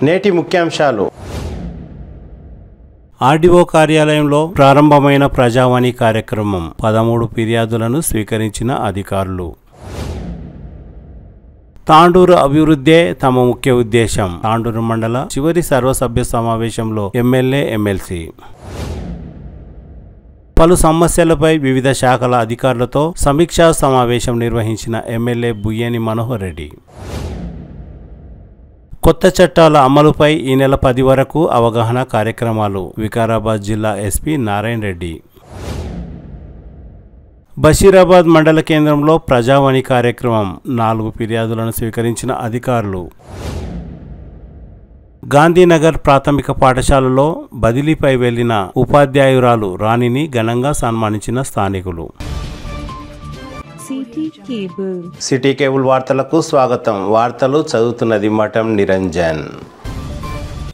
నేటి ముఖ్యాంశాలు. ఆర్డీఓ కార్యాలయంలో ప్రారంభమైన ప్రజావాణి కార్యక్రమం. 13 ఫిర్యాదులను స్వీకరించిన అధికారులు. తాండూరు అభివృద్ధే తమ ముఖ్య ఉద్దేశం. తాండూరు మండల చివరి సర్వసభ్య సమావేశంలో ఎమ్మెల్యే, ఎమ్మెల్సీ. పలు సమస్యలపై వివిధ శాఖల అధికారులతో సమీక్షా సమావేశం నిర్వహించిన ఎమ్మెల్యే బుయ్యేని మనోహర్ రెడ్డి. కొత్త చట్టాల అమలుపై ఈ నెల 10 వరకు అవగాహన కార్యక్రమాలు. వికారాబాద్ జిల్లా ఎస్పీ నారాయణ రెడ్డి. బషీరాబాద్ మండల కేంద్రంలో ప్రజావాణి కార్యక్రమం. 4 ఫిర్యాదులను స్వీకరించిన అధికారులు. గాంధీనగర్ ప్రాథమిక పాఠశాలలో బదిలీపై వెళ్లిన ఉపాధ్యాయురాలు రాణిని ఘనంగా సన్మానించిన స్థానికులు. సిటీ కేబుల్ వార్తలకు స్వాగతం. వార్తలు చదువుతున్నది మఠం నిరంజన్.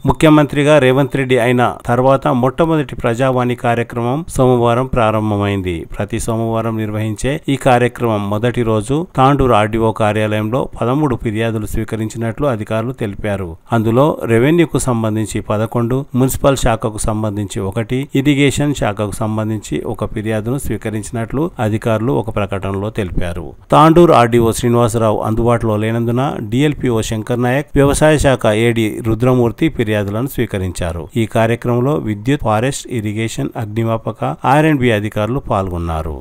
ముఖ్యమంత్రిగా రేవంత్ రెడ్డి అయిన తర్వాత మొట్టమొదటి ప్రజావాణి కార్యక్రమం సోమవారం ప్రారంభమైంది. ప్రతి సోమవారం నిర్వహించే ఈ కార్యక్రమం మొదటి రోజు తాండూరు ఆర్డీఓ కార్యాలయంలో 13 ఫిర్యాదులు స్వీకరించినట్లు అధికారులు తెలిపారు. అందులో రెవెన్యూకు సంబంధించి 11, మున్సిపల్ శాఖకు సంబంధించి 1, ఇరిగేషన్ శాఖకు సంబంధించి 1 ఫిర్యాదును స్వీకరించినట్లు అధికారులు ఒక ప్రకటనలో తెలిపారు. తాండూరు ఆర్డీఓ శ్రీనివాసరావు అందుబాటులో లేనందున డిఎల్పిఓ శంకర్ నాయక్, వ్యవసాయ శాఖ ఏడీ రుద్రమూర్తి ఫిర్యాదులను స్వీకరించారు. ఈ కార్యక్రమంలో విద్యుత్, ఫారెస్ట్, ఇరిగేషన్, అగ్నిమాపక, R&B అధికారులు పాల్గొన్నారు.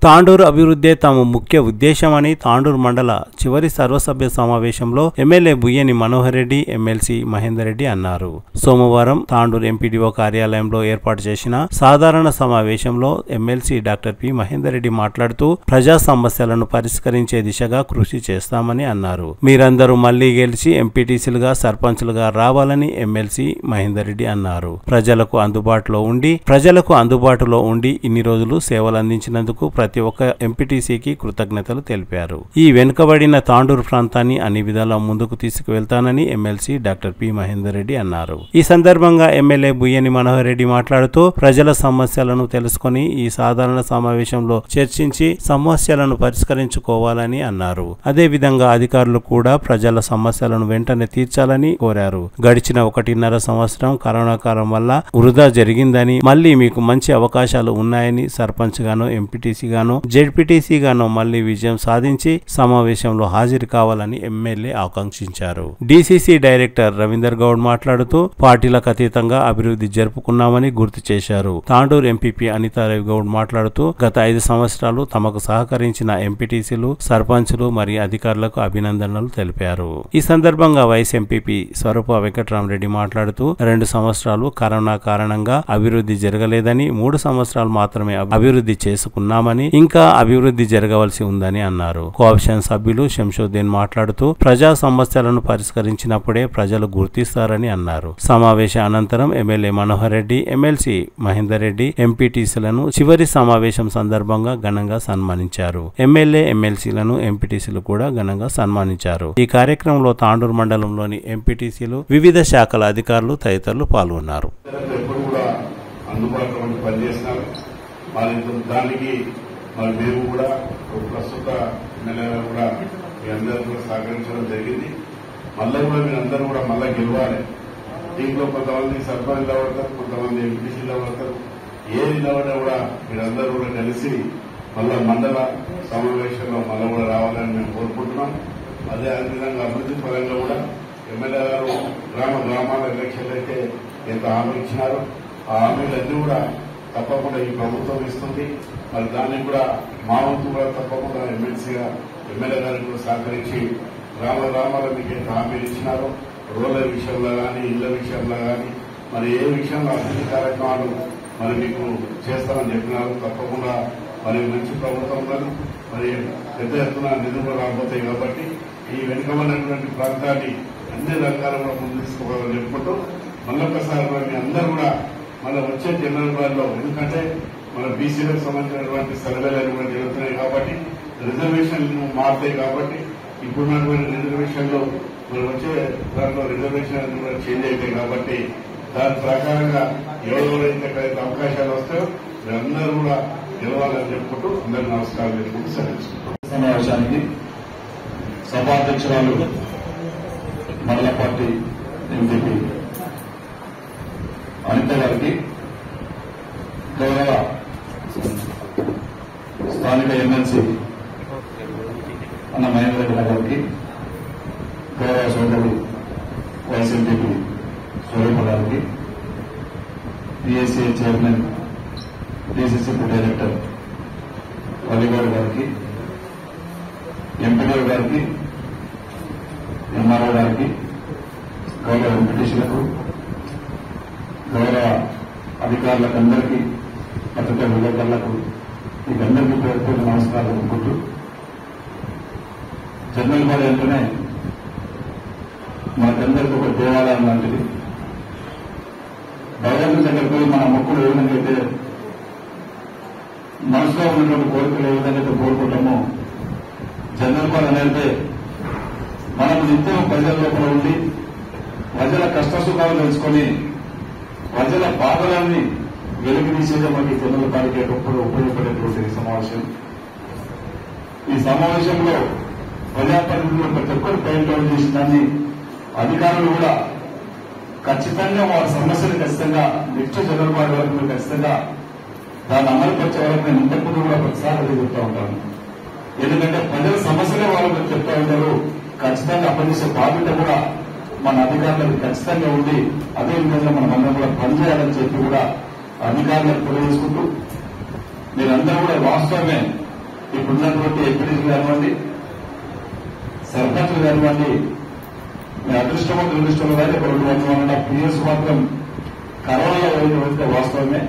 తాండూరు అభివృద్ధే తమ ముఖ్య ఉద్దేశమని తాండూరు మండల చివరి సర్వసభ్య సమావేశంలో ఎమ్మెల్యే బుయ్యేని మనోహర్ రెడ్డి, ఎమ్మెల్సీ మహేందర్ రెడ్డి అన్నారు. సోమవారం తాండూరు ఎంపీడీఓ కార్యాలయంలో ఏర్పాటు చేసిన సాధారణ సమావేశంలో MLC doctor P Mahender Reddy మాట్లాడుతూ ప్రజా సమస్యలను పరిష్కరించే దిశగా కృషి చేస్తామని అన్నారు. మీరందరూ మళ్లీ గెలిచి ఎంపీటీసీలుగా, సర్పంచులుగా రావాలని ఎమ్మెల్సీ మహేందర్ రెడ్డి అన్నారు. ప్రజలకు అందుబాటులో ఉండి ఇన్ని రోజులు సేవలు అందించినందుకు ప్రతి ఒక్క ఎంపీటీసీకి కృతజ్ఞతలు తెలిపారు. ఈ వెనుకబడిన తాండూరు ప్రాంతాన్ని అన్ని విధాలా ముందుకు తీసుకువెళ్తానని MLC doctor P Mahender Reddy అన్నారు. ఈ సందర్భంగా ఎమ్మెల్యే బుయ్యేని మనోహర్ రెడ్డి మాట్లాడుతూ ప్రజల సమస్యలను తెలుసుకుని ఈ సాధారణ సమావేశంలో చర్చించి సమస్యలను పరిష్కరించుకోవాలని అన్నారు. అదేవిధంగా అధికారులు కూడా ప్రజల సమస్యలను వెంటనే తీర్చాలని కోరారు. గడిచిన 1.5 సంవత్సరం కరోనా కాలం వల్ల వృధా జరిగిందని, మళ్లీ మీకు మంచి అవకాశాలు ఉన్నాయని సర్పంచ్ గాను, ఎంపీటీసీ గాను, జెడ్పీటీసీ గాను మళ్లీ విజయం సాధించి సమావేశంలో హాజరు కావాలని ఎమ్మెల్యే ఆకాంక్షించారు. డీసీసీ డైరెక్టర్ రవీందర్ గౌడ్ మాట్లాడుతూ పార్టీలకు అతీతంగా అభివృద్ధి జరుపుకున్నామని గుర్తు చేశారు. తాండూరు ఎంపీపీ అనితారావు గౌడ్ మాట్లాడుతూ గత 5 సంవత్సరాలు తమకు సహకరించిన ఎంపీటీసీలు, సర్పంచులు మరియు అధికారులకు అభినందనలు తెలిపారు. ఈ సందర్భంగా వైస్ ఎంపీపీ స్వరూప వెంకటరామరెడ్డి మాట్లాడుతూ 2 సంవత్సరాలు కరోనా కారణంగా అభివృద్ధి జరగలేదని, 3 సంవత్సరాలు మాత్రమే అభివృద్ధి చేసుకున్నామని, ఇంకా అభివృద్ధి జరగవలసి ఉందని అన్నారు. కోఆప్షన్ సభ్యులు శంషుద్దీన్ మాట్లాడుతూ ప్రజా సమస్యలను పరిష్కరించినప్పుడే ప్రజలు గుర్తిస్తారని అన్నారు. సమావేశ అనంతరం ఎమ్మెల్యే మనోహర్ రెడ్డి, ఎమ్మెల్సీ మహేందర్ రెడ్డి ఎంపీటీసీలను చివరి సమావేశం సందర్భంగా ఘనంగా సన్మానించారు. ఎమ్మెల్యే, ఎమ్మెల్సీలను ఎంపీటీసీలు కూడా ఘనంగా సన్మానించారు. ఈ కార్యక్రమంలో తాండూరు మండలంలోని ఎంపీటీసీలు, వివిధ శాఖల అధికారులు తదితరులు పాల్గొన్నారు. దానికి మరి మేము కూడా ప్రస్తుత ఎమ్మెల్యేగా కూడా మీ అందరూ కూడా సహకరించడం జరిగింది. మళ్ళీ కూడా మీరందరూ కూడా మళ్ళీ గెలవాలి. దీంట్లో కొంతమంది సర్పంచ్ నిలబడతారు, కొంతమంది ఎంపీసీ నిలబడతారు. ఏది నిలబడినా కూడా మీరందరూ కూడా కలిసి మళ్ళా మండల సమావేశంలో మళ్ళీ కూడా రావాలని మేము కోరుకుంటున్నాం. అదేవిధంగా అభివృద్ధి పరంగా కూడా ఎమ్మెల్యే గారు గ్రామాల ఎలక్షన్లు అయితే ఎంత హామీ ఇచ్చినారో ఆ హామీలన్నీ కూడా తప్పకుండా ఈ ప్రభుత్వం ఇస్తుంది. మరి దానికి కూడా మా వంతు కూడా తప్పకుండా ఎమ్మెల్యే గారికి కూడా సహకరించి గ్రామాల మీకు ఎంత హామీలు ఇచ్చినారో రోడ్ల విషయంలో కానీ, ఇళ్ల విషయంలో కానీ, మరి ఏ విషయంలో అభివృద్ధి కార్యక్రమాలు మరి మీకు చేస్తామని చెప్పినారు. తప్పకుండా మరి మంచి ప్రభుత్వం కానీ మరి పెద్ద ఎత్తున నిధులు రాబోతాయి కాబట్టి ఈ వెనుకబడినటువంటి ప్రాంతాన్ని అన్ని రంగాల్లో కూడా ముందు తీసుకోవాలని చెప్పుకుంటూ మళ్ళొక్కసారి మీ అందరూ కూడా మళ్ళీ వచ్చే జనరల్ వారిలో, ఎందుకంటే మన బీసీలకు సంబంధించినటువంటి సర్వేలు కూడా జరుగుతున్నాయి కాబట్టి రిజర్వేషన్లు మారుతాయి కాబట్టి ఇప్పుడున్నటువంటి రిజర్వేషన్లు మరి వచ్చే దాంట్లో రిజర్వేషన్ కూడా చేంజ్ అవుతాయి కాబట్టి దాని ప్రకారంగా ఎవరెవరైతే అవకాశాలు వస్తాయో అందరూ కూడా గెలవాలని చెప్పుకుంటూ అందరూ నమస్కారం చెప్పుకుంటూ సెలవు. సమావేశానికి సభాధ్యక్షురాలు మండలపాటి ఎంపీపీ అనిత గారికి, గౌరవ స్థానిక ఎమ్మెల్సీ అన్న మహేందర్ రెడ్డి గారికి, గౌరవ సోదరి వైస్ ఎంపీపీ స్వరూప గారికి, పిఎస్సీ చైర్మన్ డిసిసి డైరెక్టర్ వల్లిగౌడ్ గారికి, ఎంపీడీఓ గారికి, ఎంఆర్ఓ గారికి, గౌరవ ఎంపీటీసీలకు, గౌరవ అధికారులకు అందరికీ, పత్రికా విలేకరులకు మీకందరికీ పేరు నమస్కారాలు అనుకుంటూ, జనరల్ బాడీ అంటేనే మనకందరికీ ఒక దేవాలయం లాంటిది. భగవంతుని దగ్గరికి పోయి మన మొక్కులు ఏ విధంగా అయితే మనసులో ఉన్నటువంటి కోరికలు ఏ విధంగా అయితే కోరుకుంటామో, జనరల్ బాడీ అనేది మనం నిత్యం ప్రజల లోపల ఉండి ప్రజల కష్టసుఖాలు తెలుసుకొని ప్రజల బాధలన్నీ వెలుగు తీసేదే మనకి జనరల్ బాడీకి ఎప్పుడు ఉపయోగపడేటువంటి సమావేశం. ఈ సమావేశంలో ప్రజాప్రతినిధులు ప్రతి ఒక్కరు ప్రయత్నం చేసిన దాన్ని అధికారులు కూడా ఖచ్చితంగా వారి సమస్యలు ఖచ్చితంగా నెక్స్ట్ జనరల్ బాడీ వరకు ఖచ్చితంగా దాన్ని అమలుపరిచే వరకు నేను ఇంతకుముందు కూడా ప్రతిసారి అదే చెప్తా ఉంటాను. ఎందుకంటే ప్రజల సమస్యలే వాళ్ళు చెప్తా ఉంటారు. ఖచ్చితంగా పనిచేసే బాధ్యత కూడా మన అధికారులకు ఖచ్చితంగా ఉండి అదే విధంగా మనం అందరం కూడా పనిచేయాలని చెప్పి కూడా అధికారులకు తెలియజేసుకుంటూ, మీరందరూ కూడా వాస్తవమే ఇప్పుడున్నటువంటి ఎంపీటీసీలు కానివ్వండి, సర్పంచులు కానివ్వండి, మీ అదృష్టమో దురదృష్టమో కానీ ఒక 2.5 years మాత్రం కరోనాలో వెళ్తే వాస్తవమే.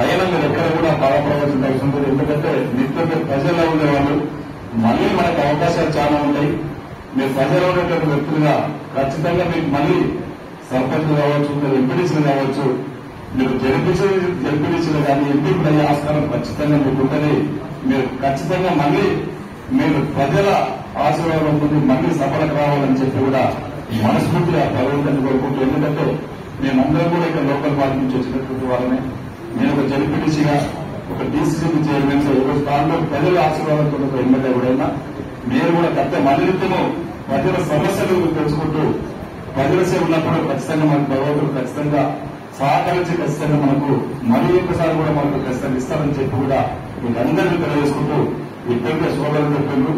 అయినా మీరు ఎక్కడ కూడా బాధపడవలసిన అవసరం లేదు. ఎందుకంటే నిత్యం ప్రజల్లో ఉండేవాళ్ళు, మళ్ళీ మనకు అవకాశాలు చాలా ఉంటాయి. మీరు ప్రజల్లో ఉండేటువంటి వ్యక్తులుగా ఖచ్చితంగా మీకు మళ్ళీ సర్పంచ్లు కావచ్చు, మీరు ఎంపీటీసీలు కావచ్చు, మీరు జడ్పీటీసీలు కానీ ఎంపీలు అయ్యే ఆస్కారం ఖచ్చితంగా మీకు ఉంటుంది. మీరు ఖచ్చితంగా మళ్ళీ మీరు ప్రజల ఆశీర్వాదం ఉంటుంది, మళ్ళీ సఫలకు రావాలని చెప్పి కూడా మనస్ఫూర్తిగా భగవంతుని కోరుకుంటూ, ఎందుకంటే మేమందరం కూడా ఇక్కడ లోకల్ పార్టీ నుంచి వచ్చినటువంటి వాళ్ళమే. నేను ఒక జడ్పీటీసీగా, ఒక డీసీసీ చైర్మన్ ఈరోజు దాంట్లో ప్రజల ఆశీర్వాదంతో ఒక ఎమ్మెల్యే కూడా మీరు కూడా మళ్ళీ నిత్యము ప్రజల సమస్యలు తెలుసుకుంటూ ప్రజల సేవ ఉన్నప్పుడు ఖచ్చితంగా మనకు భగవంతుడు ఖచ్చితంగా సహకరించి ఖచ్చితంగా మనకు మళ్ళీ ఒక్కసారి కూడా మనకు ఖచ్చితంగా ఇస్తారని చెప్పి కూడా మీకు అందరికీ తెలియజేసుకుంటూ, ఇప్పటికే సోదరులు చెప్పిండ్రు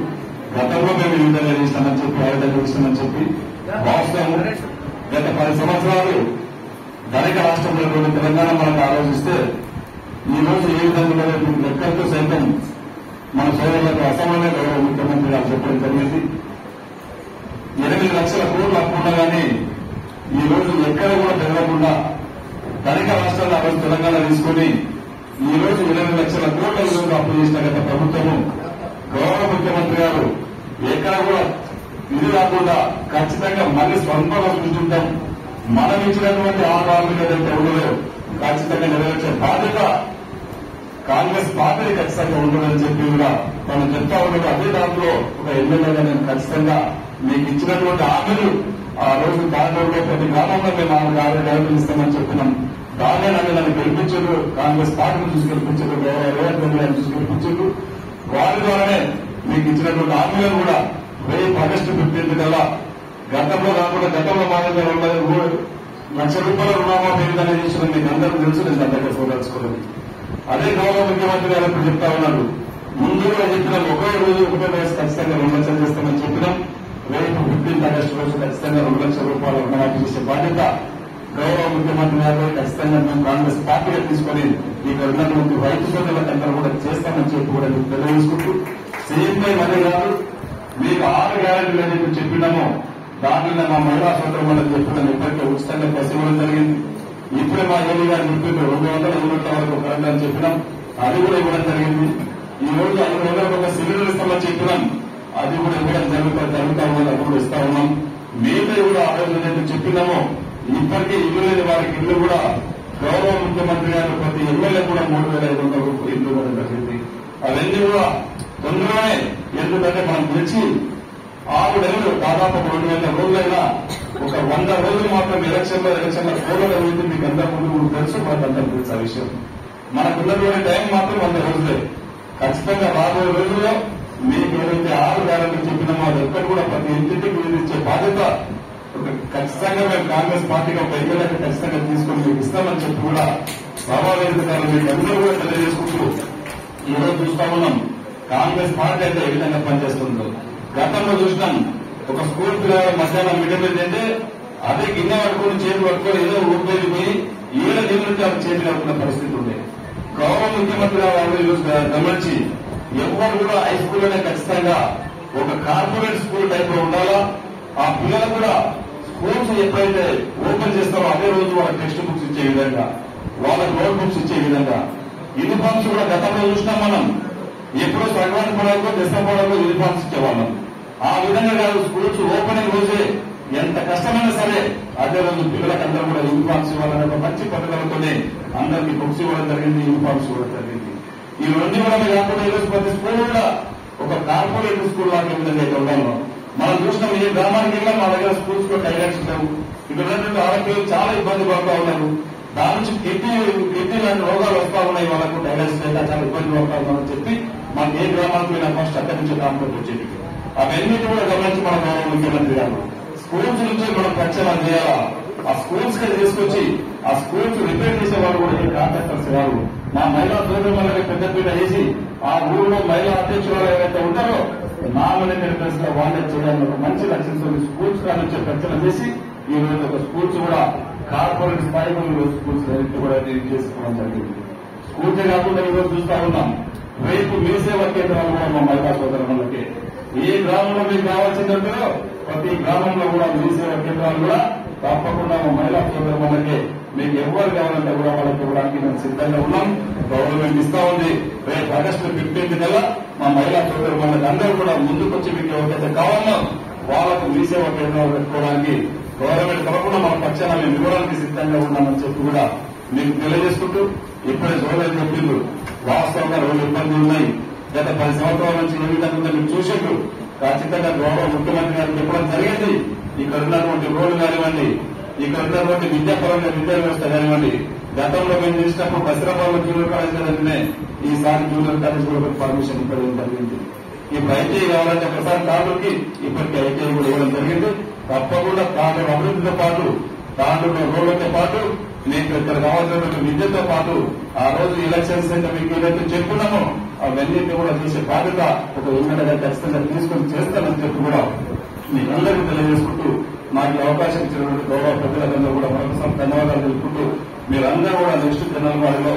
గతంలో మేము ఈ విధంగా చేస్తామని చెప్పి, ఆ విధంగా చేస్తామని చెప్పి వాస్తవము. గత 10 సంవత్సరాలు ధనిక రాష్ట్రంలో తెలంగాణ మనకు ఆలోచిస్తే ఈ రోజు ఏ విధంగా మీకు లెక్కలతో సైతం మన సోదరులకు అసమాన గౌరవ ముఖ్యమంత్రి గారు చెప్పడం జరిగింది. 8 లక్షల కోట్లు అప్పున్నా కానీ ఈ రోజు ఎక్కడ కూడా పెరగకుండా ధనిక రాష్ట్రాలు ఆ రోజు తెలంగాణ తీసుకుని ఈ రోజు 8 లక్షల కోట్ల రూపాయలు అప్పు చేసిన గత ప్రభుత్వము, గౌరవ ముఖ్యమంత్రి గారు ఎక్కడ కూడా ఇది రాకుండా ఖచ్చితంగా మళ్ళీ స్వంతంగా సృష్టించాం. మనం ఇచ్చినటువంటి 6 హామీలు ఏదైతే ఉండదో ఖచ్చితంగా నెరవేర్చే బాధ్యత కాంగ్రెస్ పార్టీ ఖచ్చితంగా ఉంటుందని చెప్పి కూడా మనం చెప్తా ఉండదు. అదే దాంట్లో ఒక ఎమ్మెల్యేగా నేను ఖచ్చితంగా మీకు ఇచ్చినటువంటి హామీలు ఆ రోజు కాంగ్రెస్ ప్రతి గ్రామంలో మేము 4 హామీలు ఇస్తామని చెప్పినాం. దాన్నే నన్ను గెలిపించారు, కాంగ్రెస్ పార్టీని చూసి గెలిపించారు, రేవంత్ రెడ్డి గారిని చూసి గెలిపించారు. వారి ద్వారానే మీకు ఇచ్చినటువంటి హామీలను కూడా రేపు ఆగస్టు 15 కల్లా గతంలో కాకుండా గతంలో మాదిరిగా 2 లక్షల రూపాయల రుణమాఫీ విధానం చేసిన మీకు అందరూ తెలుసు. నేను దాని దగ్గర చూడాల్సుకోలేదు. అదే గౌరవ ముఖ్యమంత్రి గారు ఇప్పుడు చెప్తా ఉన్నారు. ముందుగా చెప్పినాం ఒకే రోజు 1 వయసు ఖచ్చితంగా 2 లక్షలు చేస్తామని చెప్పినాం. రేపు 15 ఆగస్టు రోజు ఖచ్చితంగా 2 లక్షల రూపాయల రుణమాఫీ చేసే బాధ్యత గౌరవ ముఖ్యమంత్రి గారు ఖచ్చితంగా మేము కాంగ్రెస్ పార్టీగా తీసుకుని ఇక్కడ ఉన్నటువంటి రైతు సోదరులందరూ కూడా చేస్తామని చెప్పి కూడా మీకు తెలియజేసుకుంటూ, సీఎం అదే కాదు మీకు 6 గ్యారెంటీలు అని చెప్పినామో దాంట్లో మా మహిళా సోదరులను చెప్పినాం. ఇప్పటికే ఉచితంగా బస్సు ఇవ్వడం జరిగింది. ఇప్పుడే మా ఏలీ గారు చెప్పింది 200 యూనిట్ల వరకు కరెంట్ అని చెప్పినాం. అది కూడా ఇవ్వడం జరిగింది. ఈ రోజు 500 ఒక సిలిండర్ ఇస్తామని చెప్పినాం. అది కూడా ఇవ్వడం జరుగుతా ఉన్నది. అది కూడా ఇస్తా ఉన్నాం. మేమే కూడా ఆ రోజు ఏదైతే చెప్పినామో ఇప్పటికే ఇల్లు లేని వారికి ఇల్లు కూడా గౌరవ ముఖ్యమంత్రి గారు ప్రతి ఎమ్మెల్యే కూడా 3,500 ఇల్లు ఇవ్వడం జరిగింది. అవన్నీ కూడా తొందరగానే, ఎందుకంటే మనం గెలిచి 6 నెలలు దాదాపు 2,000 రోజులైనా ఒక 100 రోజులు మాత్రం ఎలక్షన్లో కోరలు అయింది. మీకు అందరూ ముందు తెలుసు, మనకందరూ తెలుసు ఆ విషయం. మనకున్నటువంటి టైం మాత్రం 100 రోజులే. ఖచ్చితంగా రాబోయే రోజుల్లో మీకు ఏదైతే 6 గ్యారెంటీలు చెప్పినామో అది ఎక్కడ కూడా ప్రతి ఇంటికి మీరు ఇచ్చే బాధ్యత ఖచ్చితంగా మేము కాంగ్రెస్ పార్టీగా ఒక ఎమ్మెల్యేకి ఖచ్చితంగా తీసుకొని మీకు ఇస్తామని చెప్పి కూడా సభావేదికలు మీకు అందరూ కూడా తెలియజేసుకుంటూ ఈరోజు చూస్తా ఉన్నాం కాంగ్రెస్ పార్టీ అయితే ఏ విధంగా పనిచేస్తుందో. గతంలో చూసినాం ఒక స్కూల్ పిల్లలు మధ్యాహ్నం మిడ్ మీద అంటే అదే గిన్నె పట్టుకొని చేతులు పట్టుకొని ఏదో ఊపిరి పోయి 7 నెలల నుంచి అది చేతులు పడుతున్న పరిస్థితి ఉంది. గౌరవ ముఖ్యమంత్రి గారు ఈరోజు గమనించి ఎవరు కూడా హై స్కూల్లోనే ఖచ్చితంగా ఒక కార్పొరేట్ స్కూల్ టైప్ లో ఉండాలా. ఆ పిల్లలు కూడా స్కూల్స్ ఎప్పుడైతే ఓపెన్ చేస్తారో అదే రోజు వాళ్ళకి టెక్స్ట్ బుక్స్ ఇచ్చే విధంగా, వాళ్ళకి నోట్ బుక్స్ ఇచ్చే విధంగా, యూనిఫామ్స్ కూడా గతంలో చూసినాం మనం. ఎప్పుడో సంక్రాంతి పండుగలో దసరా పండుగలో యూనిఫామ్స్ ఇచ్చేవాళ్ళం. ఆ విధంగా కాదు, స్కూల్స్ ఓపెనింగ్ రోజే ఎంత కష్టమైనా సరే అదే రోజు పిల్లలకు అందరూ కూడా యూనిఫామ్స్ ఇవ్వాలనే ఒక మంచి పథకాలతోనే అందరికీ బుక్స్ ఇవ్వడం జరిగింది, యూనిఫామ్స్ ఇవ్వడం జరిగింది. ఈ రెండు కూడా కాకుండా ఈరోజు ప్రతి స్కూల్ కూడా ఒక కార్పొరేట్ స్కూల్ లాంటి విధంగా అయితే ఉండాలి. మనం చూసినాం ఏ గ్రామానికి వెళ్ళా మా దగ్గర స్కూల్స్ లో టైలెట్స్ లేవు. ఇక్కడ ఉన్నటువంటి ఆరోగ్యాలు చాలా ఇబ్బంది పడుతూ ఉన్నారు. దాని నుంచి కిడ్నీ లాంటి రోగాలు వస్తా ఉన్నాయి. వాళ్ళకు టైలెట్స్ లేక చాలా ఇబ్బంది పడుతూ ఉన్నారని చెప్పి మనకి ఏ గ్రామానికి పోయినా ఫస్ట్ అక్కడి నుంచి కాంప్లైంట్ వచ్చేది. అవన్నీ కూడా గమనించి మన గౌరవ ముఖ్యమంత్రి గారు స్కూల్స్ నుంచి మనం ప్రచారం చేయాలా. ఆ స్కూల్స్ కి తీసుకొచ్చి ఆ స్కూల్స్ రిపేర్ చేసేవాళ్ళు కూడా ఈ కాంట్రాక్టర్స్ గారు మా మహిళా సోదరులకి పెద్దపీట వేసి ఆ ఊరిలో మహిళా అధ్యక్షులు ఎవరైతే ఉంటారో నామినేటెడ్ ప్లేస్ లో వాళ్ళే చేయాలని ఒక మంచి లక్ష్యంతో స్కూల్స్ కాడ నుంచి ప్రచారం చేసి ఈ రోజు ఒక స్కూల్స్ కూడా కార్పొరేట్ స్థాయిలో ఈరోజు స్కూల్స్ డైరెక్ట్ కూడా చేసుకోవడం జరిగింది. స్కూల్సే కాకుండా ఈరోజు చూస్తా ఉన్నాం రేపు మీ సేవా కేంద్రాలు కూడా మా మహిళా సోదరులకి ఏ గ్రామంలో మీకు కావాల్సిందంటే ప్రతి గ్రామంలో కూడా మీ సేవా కేంద్రాలు కూడా తప్పకుండా మా మహిళా సోదరులకి మీకు ఎవరు కావాలంటే కూడా వాళ్ళకి ఇవ్వడానికి మేము సిద్ధంగా ఉన్నాం. గవర్నమెంట్ ఇస్తా ఉంది. రేపు ఆగస్టు 15 కల్లా మా మహిళా సోదరులకి అందరూ కూడా ముందుకొచ్చి మీకు ఎవరికైతే కావాలో వాళ్ళకు మీ సేవా కేంద్రాలు పెట్టుకోవడానికి గవర్నమెంట్ తరఫున మన పక్షాన మేము ఇవ్వడానికి సిద్ధంగా ఉన్నామని చెప్పి కూడా మీకు తెలియజేసుకుంటూ ఇప్పుడే సోదరులు చెప్పిండ్రు వాస్తవంగా 2 ఇబ్బందులు ఉన్నాయి. గత 10 సంవత్సరాల నుంచి ఏ విధంగా మీరు చూసిండ్రు. ఖచ్చితంగా గౌరవ ముఖ్యమంత్రి గారు చెప్పడం జరిగింది. ఇక్కడ ఉన్నటువంటి రోడ్లు కానివ్వండి, ఇక్కడ ఉన్నటువంటి విద్యాపరంగా విద్యా వ్యవస్థ కానివ్వండి, గతంలో మేము చేసినప్పుడు బసిరాబాద్ జూనియర్ కాలేజ్ కదంటే ఈసారి జూనియర్ కాలేజ్ కూడా పర్మిషన్ ఇవ్వడం జరిగింది. ఇప్పుడు ఐటీఐ కావాలంటే ఒకసారి తాండూరుకి ఇప్పటికీ ఐటీఐ కూడా ఇవ్వడం జరిగింది. తప్పకుండా తాండూరు అభివృద్ధితో పాటు తాండూరు రోడ్లతో పాటు మీకు ఇక్కడ కావాల్సినటువంటి విద్యతో పాటు ఆ రోజు ఎలక్షన్స్ అయితే మీకు ఏదైతే చెప్పుకున్నామో అవన్నింటినీ కూడా చేసే బాధ్యత ఒక ఎమ్మెల్యేగా ఖచ్చితంగా తీసుకొని చేస్తానని చెప్పి కూడా మీరందరికీ తెలియజేసుకుంటూ నాకు అవకాశం ఇచ్చినటువంటి గౌరవ ప్రజలందరూ కూడా మరొకసారి ధన్యవాదాలు తెలుపుకుంటూ మీరందరూ కూడా నెక్స్ట్ జనవరిలో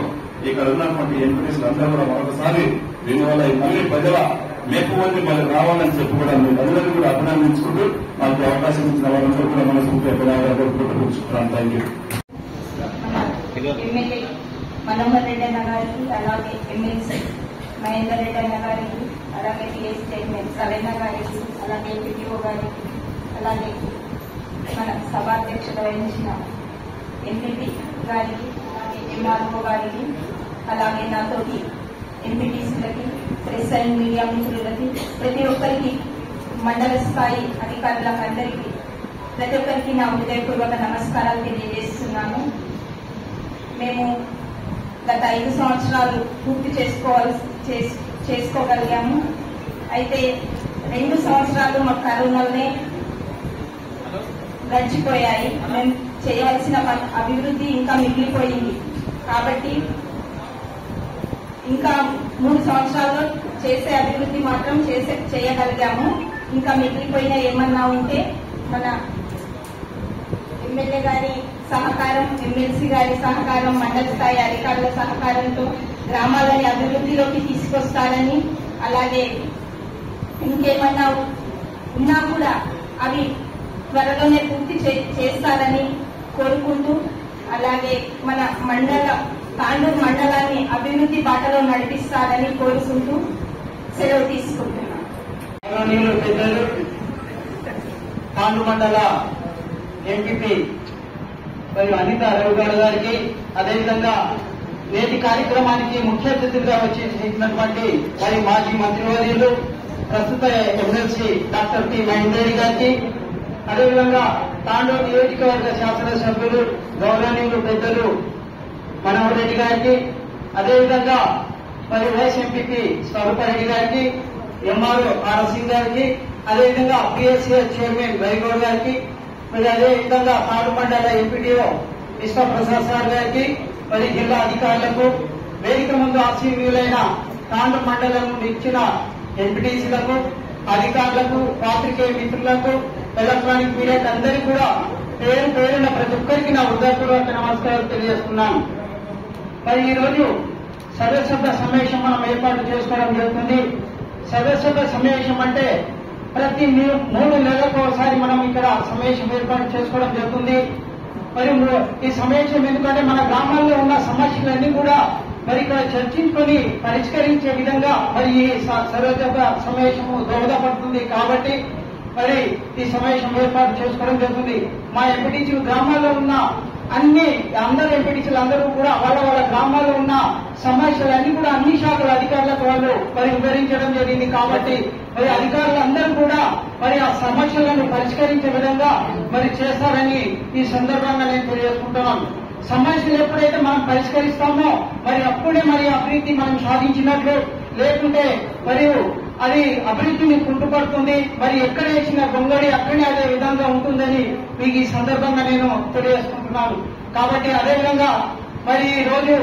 ఇక్కడ ఉన్నటువంటి ఎంపీటీసీలు అందరూ కూడా మరొకసారి దీనివల్ల మళ్ళీ ప్రజల మేపువంతి మళ్ళీ రావాలని చెప్పి కూడా మీరందరినీ కూడా అభినందించుకుంటూ నాకు అవకాశం ఇచ్చిన వాళ్ళందరూ కూడా మనస్ఫూర్తిగా ధన్యవాదాలు తెలుపుకుంటున్నాను. Thank you. MLA Manohar Reddy అన్న గారికి, అలాగే ఎమ్మెల్సీ మహేందర్ రెడ్డి అన్న గారికి, అలాగే టీఎస్ చైర్మన్ సలైన గారికి, అలాగే ఎంపీటీఓ గారికి, అలాగే మన సభాధ్యక్షుడు వహించిన ఎంపీపీ గారికి, అలాగే ఎంఆర్ఓ గారికి, అలాగే నాతోటి ఎంపీటీసీలకి, ప్రెస్ అండ్ మీడియా మిత్రులకి, ప్రతి ఒక్కరికి మండల స్థాయి అధికారులకు అందరికీ ప్రతి ఒక్కరికి నా హృదయపూర్వక నమస్కారాలు తెలియజేస్తున్నాను. మేము గత 5 సంవత్సరాలు పూర్తి చేసుకోగలిగాము. అయితే 2 సంవత్సరాలు మా కరోనాలోనే గడిచిపోయాయి. మేము చేయవలసిన అభివృద్ధి ఇంకా మిగిలిపోయింది. కాబట్టి ఇంకా 3 సంవత్సరాల్లో చేసే అభివృద్ధి మాత్రం చేయగలిగాము. ఇంకా మిగిలిపోయిన ఏమన్నా ఉంటే మన ఎమ్మెల్యే గారి సహకారం, ఎమ్మెల్సీ గారి సహకారం, మండల స్థాయి అధికారుల సహకారంతో గ్రామాలని అభివృద్ధిలోకి తీసుకొస్తారని, అలాగే ఇంకేమన్నా ఉన్నా కూడా అవి త్వరలోనే పూర్తి చేస్తారని కోరుకుంటూ, అలాగే మన తాండూరు మండలాన్ని అభివృద్ధి బాటలో నడిపిస్తారని కోరుకుంటూ సెలవు తీసుకుంటున్నాను. తాండూరు మండల ఎంపీపీ మరియు అనిత రవిగౌడ్ గారికి, అదేవిధంగా నేటి కార్యక్రమానికి ముఖ్య అతిథులుగా వచ్చేసినటువంటి మరి మాజీ మంత్రివర్యులు ప్రస్తుత MLC doctor P Mahender Reddy గారికి, అదేవిధంగా తాండూరు నియోజకవర్గ శాసనసభ్యులు గౌరవనీయులు పెద్దలు మనోహర్ రెడ్డి గారికి, అదేవిధంగా మరి వైస్ ఎంపీపీ స్వరూపారెడ్డి గారికి, ఎంఆర్ఓ ఆర్ సింగ్ గారికి, అదేవిధంగా పిఎస్సిఎస్ చైర్మన్ రవిగౌడ్ గారికి, మరి అదేవిధంగా తాండూరు మండల ఎంపీడీఓ విశ్వప్రసాద్ సార్ గారికి, మరి జిల్లా అధికారులకు, వేదిక ముందు ఆశీనులైన తాండూరు మండలం నుండి ఇచ్చిన ఎంపీటీసీలకు, అధికారులకు, పాత్రికేయ మిత్రులకు, ఎలక్ట్రానిక్ మీడియా అందరికీ కూడా పేరు పేరున ప్రతి ఒక్కరికి నా హృదయపూర్వక నమస్కారాలు తెలియజేస్తున్నాను. మరి ఈ రోజు సర్వసభ్య సమావేశం మనం ఏర్పాటు చేసుకోవడం జరుగుతుంది. సర్వసభ్య సమావేశం అంటే ప్రతి 3 నెలలకు ఒకసారి మనం ఇక్కడ సమావేశం ఏర్పాటు చేసుకోవడం జరుగుతుంది. మరి ఈ సమావేశం ఎందుకంటే మన గ్రామాల్లో ఉన్న సమస్యలన్నీ కూడా మరి ఇక్కడ చర్చించుకొని పరిష్కరించే విధంగా మరి ఈ సర్వసభ్య సమావేశము దోహదపడుతుంది. కాబట్టి మరి ఈ సమావేశం ఏర్పాటు చేసుకోవడం జరుగుతుంది. మా ఎంపీటీసీ గ్రామాల్లో ఉన్న అందరు ఎంపీటీసీలు అందరూ కూడా వాళ్ళ వాళ్ళ గ్రామాల్లో ఉన్న సమస్యలన్నీ కూడా అన్ని శాఖల అధికారులకు వాళ్ళు మరి వివరించడం జరిగింది. కాబట్టి మరి అధికారులందరూ కూడా మరి ఆ సమస్యలను పరిష్కరించే విధంగా మరి చేస్తారని ఈ సందర్భంగా నేను తెలియజేసుకుంటున్నాను. సమస్యలు ఎప్పుడైతే మనం పరిష్కరిస్తామో మరి అప్పుడే మరి అభివృద్ధి మనం సాధించినట్లు, లేకుంటే మరియు అది అభివృద్ధిని కుంటుపడుతుంది. మరి ఎక్కడ వేసిన గొంగడి అక్కడే అదే విధంగా ఉంటుందని మీకు ఈ సందర్భంగా నేను తెలియజేసుకుంటున్నాను. కాబట్టి అదేవిధంగా మరి ఈ రోజు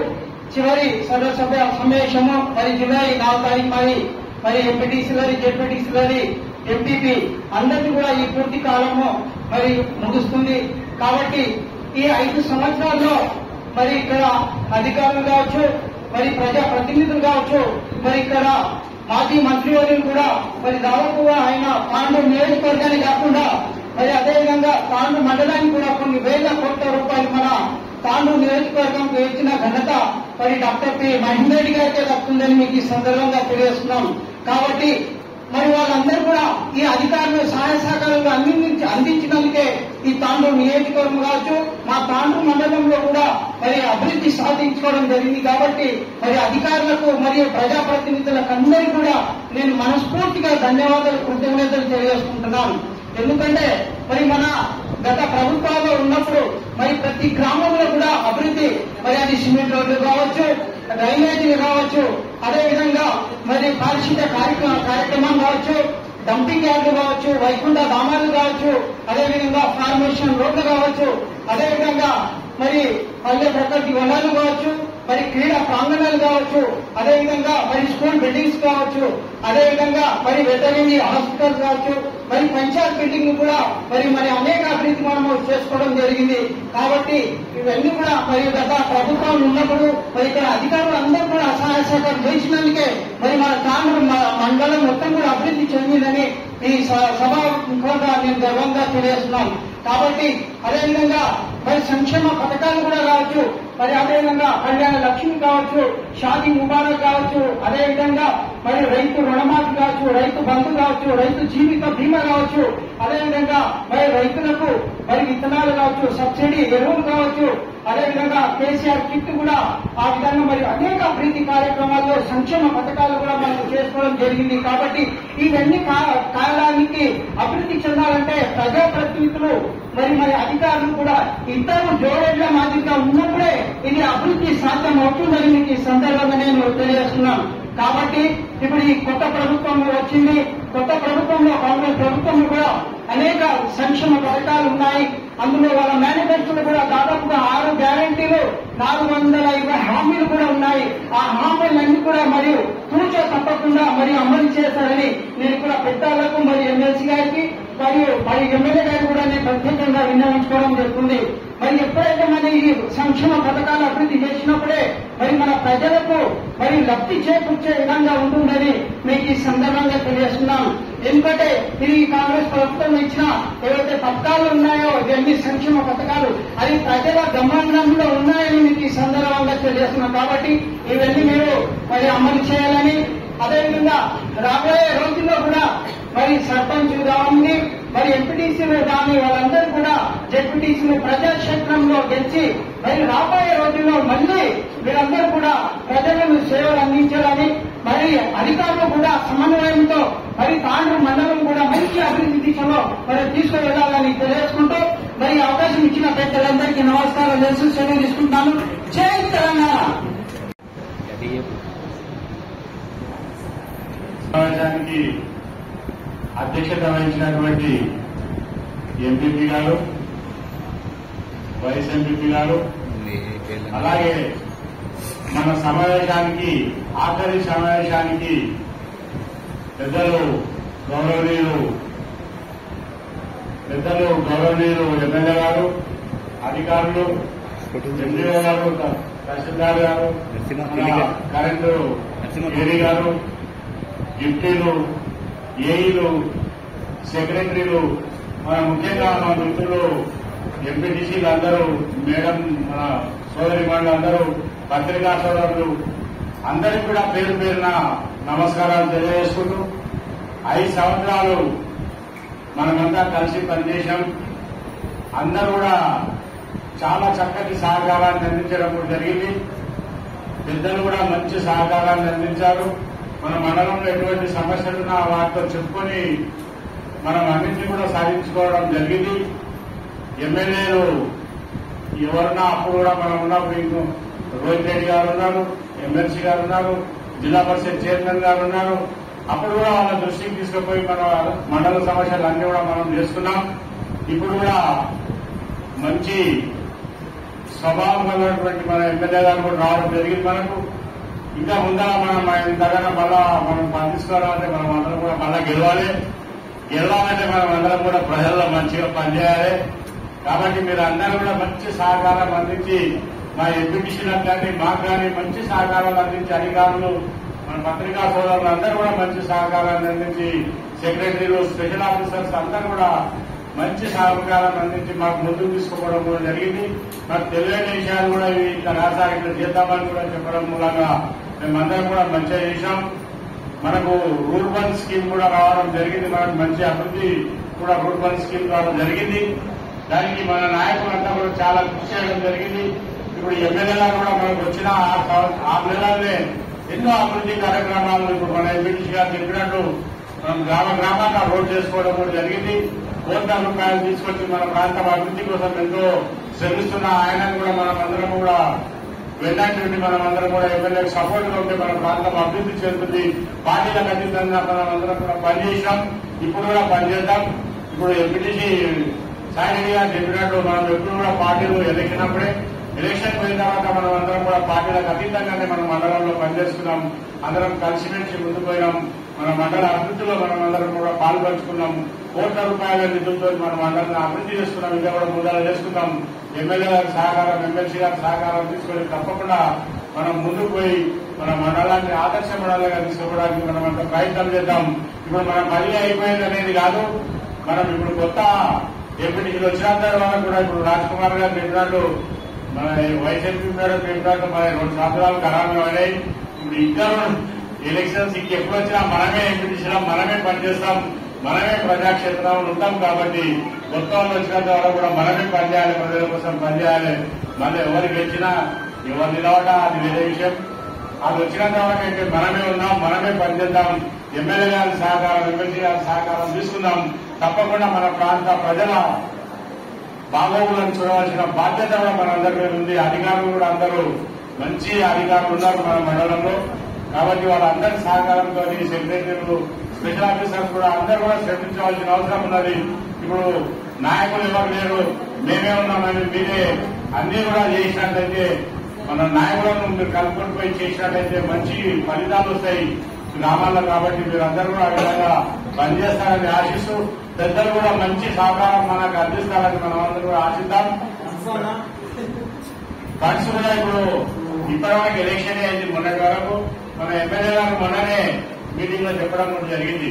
చివరి సర్వసభ్య సమావేశము మరి జూలై 4 తారీఖు మరి ఎంపీటీసీలని, జెడ్పీటీసీలని, ఎంపీపీ అందరికీ కూడా ఈ పూర్తి కాలము మరి ముగుస్తుంది. కాబట్టి ఈ 5 సంవత్సరాల్లో మరి ఇక్కడ అధికారులు కావచ్చు, మరి ప్రజా ప్రతినిధులు కావచ్చు, మరి ఇక్కడ మాజీ మంత్రివర్యులు కూడా మరి దాదాపుగా ఆయన తాండూరు నియోజకవర్గాన్ని కాకుండా మరి అదేవిధంగా తాండూరు మండలానికి కూడా కొన్ని వేల కోట్ల రూపాయలు మన తాండూరు నియోజకవర్గంకు ఇచ్చిన ఘనత మరి డాక్టర్ పి మహేందర్ రెడ్డి గారికే దక్కుతుందని మీకు ఈ సందర్భంగా తెలియజేస్తున్నాం. కాబట్టి మరి వాళ్ళందరూ కూడా ఈ అధికారులు సహాయ సహకారాలు అందించినందుకే ఈ తాండూరు నియోజకవర్గం కావచ్చు, మా తాండూరు మండలంలో కూడా మరి అభివృద్ధి సాధించుకోవడం జరిగింది. కాబట్టి మరి అధికారులకు మరియు ప్రజాప్రతినిధులకు అందరికీ కూడా నేను మనస్ఫూర్తిగా ధన్యవాదాలు, కృతజ్ఞతలు తెలియజేసుకుంటున్నాను. ఎందుకంటే మరి మన గత ప్రభుత్వాల్లో ఉన్నప్పుడు మరి ప్రతి గ్రామంలో కూడా అభివృద్ధి, మరి అది సిమెంట్ రోడ్లు కావచ్చు, డ్రైనేజీలు కావచ్చు, అదేవిధంగా మరి పారిశుద్ధ్య కార్యక్రమం కావచ్చు, డంపింగ్ యార్డులు కావచ్చు, వైకుంఠ ధామాలు కావచ్చు, అదేవిధంగా ఫార్మేషన్ రోడ్లు కావచ్చు, అదేవిధంగా మరి పల్లె ప్రకృతి వనాలు కావచ్చు, మరి క్రీడా ప్రాంగణాలు కావచ్చు, అదేవిధంగా మరి స్కూల్ బిల్డింగ్స్ కావచ్చు, అదేవిధంగా మరి వెటర్నరీ హాస్పిటల్ కావచ్చు, మరి పంచాయత్ బిల్డింగ్ కూడా మరి అనేక అభివృద్ధి మనము చేసుకోవడం జరిగింది. కాబట్టి ఇవన్నీ కూడా మరి గత ప్రభుత్వం ఉన్నప్పుడు మరి ఇక్కడ అధికారులు అందరూ కూడా సహాయ సహకారం చేసినందుకే మరి మన తాండూరు మండలం మొత్తం కూడా అభివృద్ధి చెందిందని ఈ సభాముఖంగా నేను గర్వంగా తెలియజేస్తున్నాను. కాబట్టి అదేవిధంగా మరి సంక్షేమ పథకాలు కూడా కావచ్చు, మరి అదేవిధంగా కళ్యాణ లక్ష్మి కావచ్చు, షాదీ ముబారక్ కావచ్చు, అదేవిధంగా మరి రైతు రుణమాఫీ కావచ్చు, రైతు బంధు కావచ్చు, రైతు జీవిత బీమా కావచ్చు, అదేవిధంగా మరి రైతులకు మరి విత్తనాలు కావచ్చు, సబ్సిడీ ఎరువులు కావచ్చు, అదేవిధంగా కేసీఆర్ కిట్ కూడా ఆ విధంగా మరి అనేక అభివృద్ధి కార్యక్రమాల్లో సంక్షేమ పథకాలు కూడా మనం చేసుకోవడం జరిగింది. కాబట్టి ఇవన్నీ కాలానికి అభివృద్ధి చెందాలంటే ప్రజాప్రతినిధులు మరి అధికారులు కూడా ఇద్దరు జోడేళ్ల మాదిరిగా ఉన్నప్పుడే ఇది అభివృద్ధి సాధ్యం అవుతుందని మీకు ఈ సందర్భంగా నేను తెలియజేస్తున్నాను. కాబట్టి ఇప్పుడు ఈ కొత్త ప్రభుత్వం వచ్చింది. కొత్త ప్రభుత్వంలో కాంగ్రెస్ ప్రభుత్వంలో కూడా అనేక సంక్షేమ పథకాలు ఉన్నాయి. అందులో వాళ్ళ మేనిఫెస్టోలో కూడా దాదాపుగా 6 గ్యారంటీలు, 420 హామీలు కూడా ఉన్నాయి. ఆ హామీలన్నీ కూడా మరియు తూచా తప్పకుండా మరి అమలు చేస్తారని నేను కూడా పెద్దలకు మరి ఎమ్మెల్సీ గారికి మరి ఎమ్మెల్యే గారికి కూడా నేను ప్రత్యేకంగా విన్నవించుకోవడం జరుగుతుంది. మరి ఎప్పుడైతే మన ఈ సంక్షేమ పథకాలు అభివృద్ధి చేసినప్పుడే మరి మన ప్రజలకు మరి లబ్ధి చేకూర్చే విధంగా ఉంటుందని మీకు ఈ సందర్భంగా తెలియజేస్తున్నాం. ఎందుకంటే ఇది కాంగ్రెస్ ప్రభుత్వం ఇచ్చిన ఏవైతే పథకాలు ఉన్నాయో ఇవన్నీ సంక్షేమ పథకాలు అది ప్రజల గమనంలో ఉన్నాయని మీకు ఈ సందర్భంగా తెలియజేస్తున్నాం. కాబట్టి ఇవన్నీ మీరు మరి అమలు చేయాలని, అదేవిధంగా రాబోయే రోజుల్లో కూడా మరి సర్పంచ్ కావాలి, మరి ఎంపీటీసీలు కానీ వాళ్ళందరూ కూడా జెడ్పీటీసీలు ప్రజాక్షేత్రంలో గెలిచి మరి రాబోయే రోజుల్లో మళ్ళీ వీళ్ళందరూ కూడా ప్రజలను సేవలు అందించాలని మరి అధికారులు కూడా సమన్వయంతో మరి తాండ్రు మండలం కూడా మంచి అభివృద్ధి దిశలో మరి తీసుకువెళ్లాలని తెలియజేసుకుంటూ మరి అవకాశం ఇచ్చిన పెద్దలందరికీ నమస్కారం చేస్తూ సెలవు తీసుకుంటాను. జై తెలంగాణ. సమావేశానికి అధ్యక్షత వహించినటువంటి ఎంపీపీ గారు, వైస్ ఎంపీపీ గారు, అలాగే మన సమావేశానికి ఆఖరి సమావేశానికి పెద్దలు గౌరవనీయులు ఎమ్మెల్యే గారు, అధికారులు, ఎంపీఓ గారు, తహసీల్దార్ గారు, కరెంటు ఏడీ గారు, డిప్టీలు, ఏఈలు, సెక్రటరీలు, మన ముఖ్యంగా మన మిత్రులు ఎంపీటీసీలు అందరూ, మేడం, మన సోదరి మండలి అందరూ, పత్రికా సోదరులు అందరికీ కూడా పేరు పేరున నమస్కారాలు తెలియజేసుకుంటూ 5 సంవత్సరాలు మనమంతా కలిసి పనిచేశాం. అందరూ కూడా చాలా చక్కటి సహకారాన్ని అందించడం కూడా జరిగింది. పెద్దలు కూడా మంచి సహకారాన్ని అందించారు. మన మండలంలో ఎటువంటి సమస్యలున్నా వాటితో చెప్పుకొని మనం అన్నింటినీ కూడా సాధించుకోవడం జరిగింది. ఎమ్మెల్యేలు ఎవరున్నా అప్పుడు కూడా మనం ఉన్నప్పుడు రోహిత్ రెడ్డి గారు ఉన్నారు, ఎమ్మెల్సీ గారు ఉన్నారు, జిల్లా పరిషత్ చైర్మన్ గారు ఉన్నారు. అప్పుడు కూడా వాళ్ళ దృష్టికి తీసుకుపోయి మన మండల సమస్యలు అన్ని కూడా మనం చేసుకున్నాం. ఇప్పుడు కూడా మంచి స్వభావం కలిగినటువంటి మన ఎమ్మెల్యే గారు కూడా రావడం జరిగింది. మనకు ఇంకా ముందర మనం ఇంతగానో మళ్ళా మనం పనిచేసుకోవాలంటే మనం అందరం కూడా మళ్ళా గెలవాలంటే మనం అందరం కూడా ప్రజల్లో మంచిగా పనిచేయాలి. కాబట్టి మీరు అందరూ కూడా మంచి సహకారం అందించి మా ఎంపీటీసీలకు కానీ మాకు కానీ మంచి సహకారాలు అందించి, అధికారులు, మన పత్రికా సోదరులు అందరూ కూడా మంచి సహకారాన్ని అందించి, సెక్రటరీలు, స్పెషల్ ఆఫీసర్స్ అందరూ కూడా మంచి సహకారాన్ని అందించి మాకు ముందుకు తీసుకోవడం కూడా జరిగింది. మాకు తెలియని విషయాలు కూడా ఇవి ఇట్లా రాసారి ఇట్లా చేద్దామని కూడా చెప్పడం మూలంగా మేమందరం కూడా మంచిగా చేశాం. మనకు రూర్బన్ స్కీమ్ కూడా రావడం జరిగింది. మనకు మంచి అభివృద్ధి కూడా రూర్బన్ స్కీమ్ రావడం జరిగింది. దానికి మన నాయకులంతా కూడా చాలా కృషి చేయడం జరిగింది. ఇప్పుడు ఎమ్మెల్యే గారు కూడా మనకు వచ్చిన 6 నెలలనే ఎన్నో అభివృద్ధి కార్యక్రమాలను ఇప్పుడు మన ఎంపీటీసీ గారు చెప్పినట్టు మనం గ్రామాల్లో రోడ్ చేసుకోవడం కూడా జరిగింది. కోట్ల రూపాయలు తీసుకొచ్చి మన ప్రాంతం అభివృద్ధి కోసం ఎంతో శ్రమిస్తున్న ఆయనను కూడా మనం అందరం కూడా వెళ్లాంటి మనం అందరం కూడా ఎమ్మెల్యేకి సపోర్ట్ గా ఉంటే మన ప్రాంతం అభివృద్ధి చెందుతుంది. పార్టీలకు అతీతంగా మనం అందరం కూడా పనిచేసాం. ఇప్పుడు కూడా పనిచేద్దాం. ఇప్పుడు ఎంపీటీసీ సాయి గారు చెప్పినట్టు మనం ఎప్పుడు కూడా పార్టీలు ఎలక్షన్ పోయిన తర్వాత మనం అందరం కూడా పార్టీలకు అతీతంగానే మన మండలంలో పనిచేస్తున్నాం. అందరం కలిసిమెలిసి ముందుకు పోయినాం. మన మండల అభివృద్ధిలో మనం అందరం కూడా పాల్పంచుకున్నాం. కోట్ల రూపాయల నిధులతో మనం మండలాన్ని అభివృద్ధి చేస్తున్నాం. ఇంకా కూడా ముందర చేసుకుంటాం. ఎమ్మెల్యే గారి సహకారం, ఎమ్మెల్సీ గారి సహకారం తీసుకొని తప్పకుండా మనం ముందుకు పోయి మన మండలాన్ని ఆదర్శ మండలంగా తీసుకోవడానికి మనం అంత ప్రయత్నం చేద్దాం. ఇప్పుడు మన పని అయిపోయింది అనేది కాదు. మనం ఇప్పుడు కొత్త ఎంపీటీసీలు వచ్చిన తర్వాత కూడా ఇప్పుడు రాజ్ కుమార్ గారు చెప్పినట్టు, మన వైస్ ఎంపీ మేడం చెప్పినట్టు మన 2 సంవత్సరాలు ఖరాబ్ అయినాయి. ఇప్పుడు ఇంకా ఎలక్షన్స్ ఎప్పుడు వచ్చినా మనమే ఎంపీటీసీలో మనమే పనిచేస్తాం. మనమే ప్రజాక్షేత్రంలో ఉంటాం. కాబట్టి కొత్త వాళ్ళు వచ్చిన ద్వారా కూడా మనమే పనిచేయాలి, ప్రజల కోసం పనిచేయాలి. మళ్ళీ ఎవరికి వచ్చినా ఎవరు నిలవడా అది వేరే విషయం. అది వచ్చిన తర్వాత అయితే మనమే ఉన్నాం, మనమే పనిచేద్దాం. ఎమ్మెల్యే గారి సహకారం, ఎమ్మెల్సీ గారి సహకారం తీసుకుందాం. తప్పకుండా మన ప్రాంత ప్రజల బాగోగులను చూడవలసిన బాధ్యత కూడా మనందరి మీద ఉంది. అధికారులు కూడా అందరూ మంచి అధికారులు ఉన్నారు మన మండలంలో. కాబట్టి వాళ్ళందరి సహకారంతో సెక్రటరీలు, స్పెషల్ ఆఫీసర్స్ కూడా అందరూ కూడా శ్రమించవలసిన అవసరం ఉన్నది. ఇప్పుడు నాయకులు ఎవరు లేరు, మేమే ఉన్నామని మీరే అన్ని కూడా చేసినట్లయితే, మన నాయకులను మీరు కలుపుకొని పోయి చేసినట్లయితే మంచి ఫలితాలు వస్తాయి గ్రామాల్లో. కాబట్టి మీరు అందరూ కూడా ఆ విధంగా పనిచేస్తారని ఆశిస్తూ, పెద్దలు కూడా మంచి సహకారం మనకు అందిస్తారని మనం అందరూ కూడా ఆశిద్దాం. ఫండ్స్ కూడా ఇప్పుడు ఇప్పటివరకు ఎలక్షన్ అయింది. మొన్నటి వరకు మన ఎమ్మెల్యే గారు మొన్ననే మీటింగ్ లో చెప్పడం కూడా జరిగింది.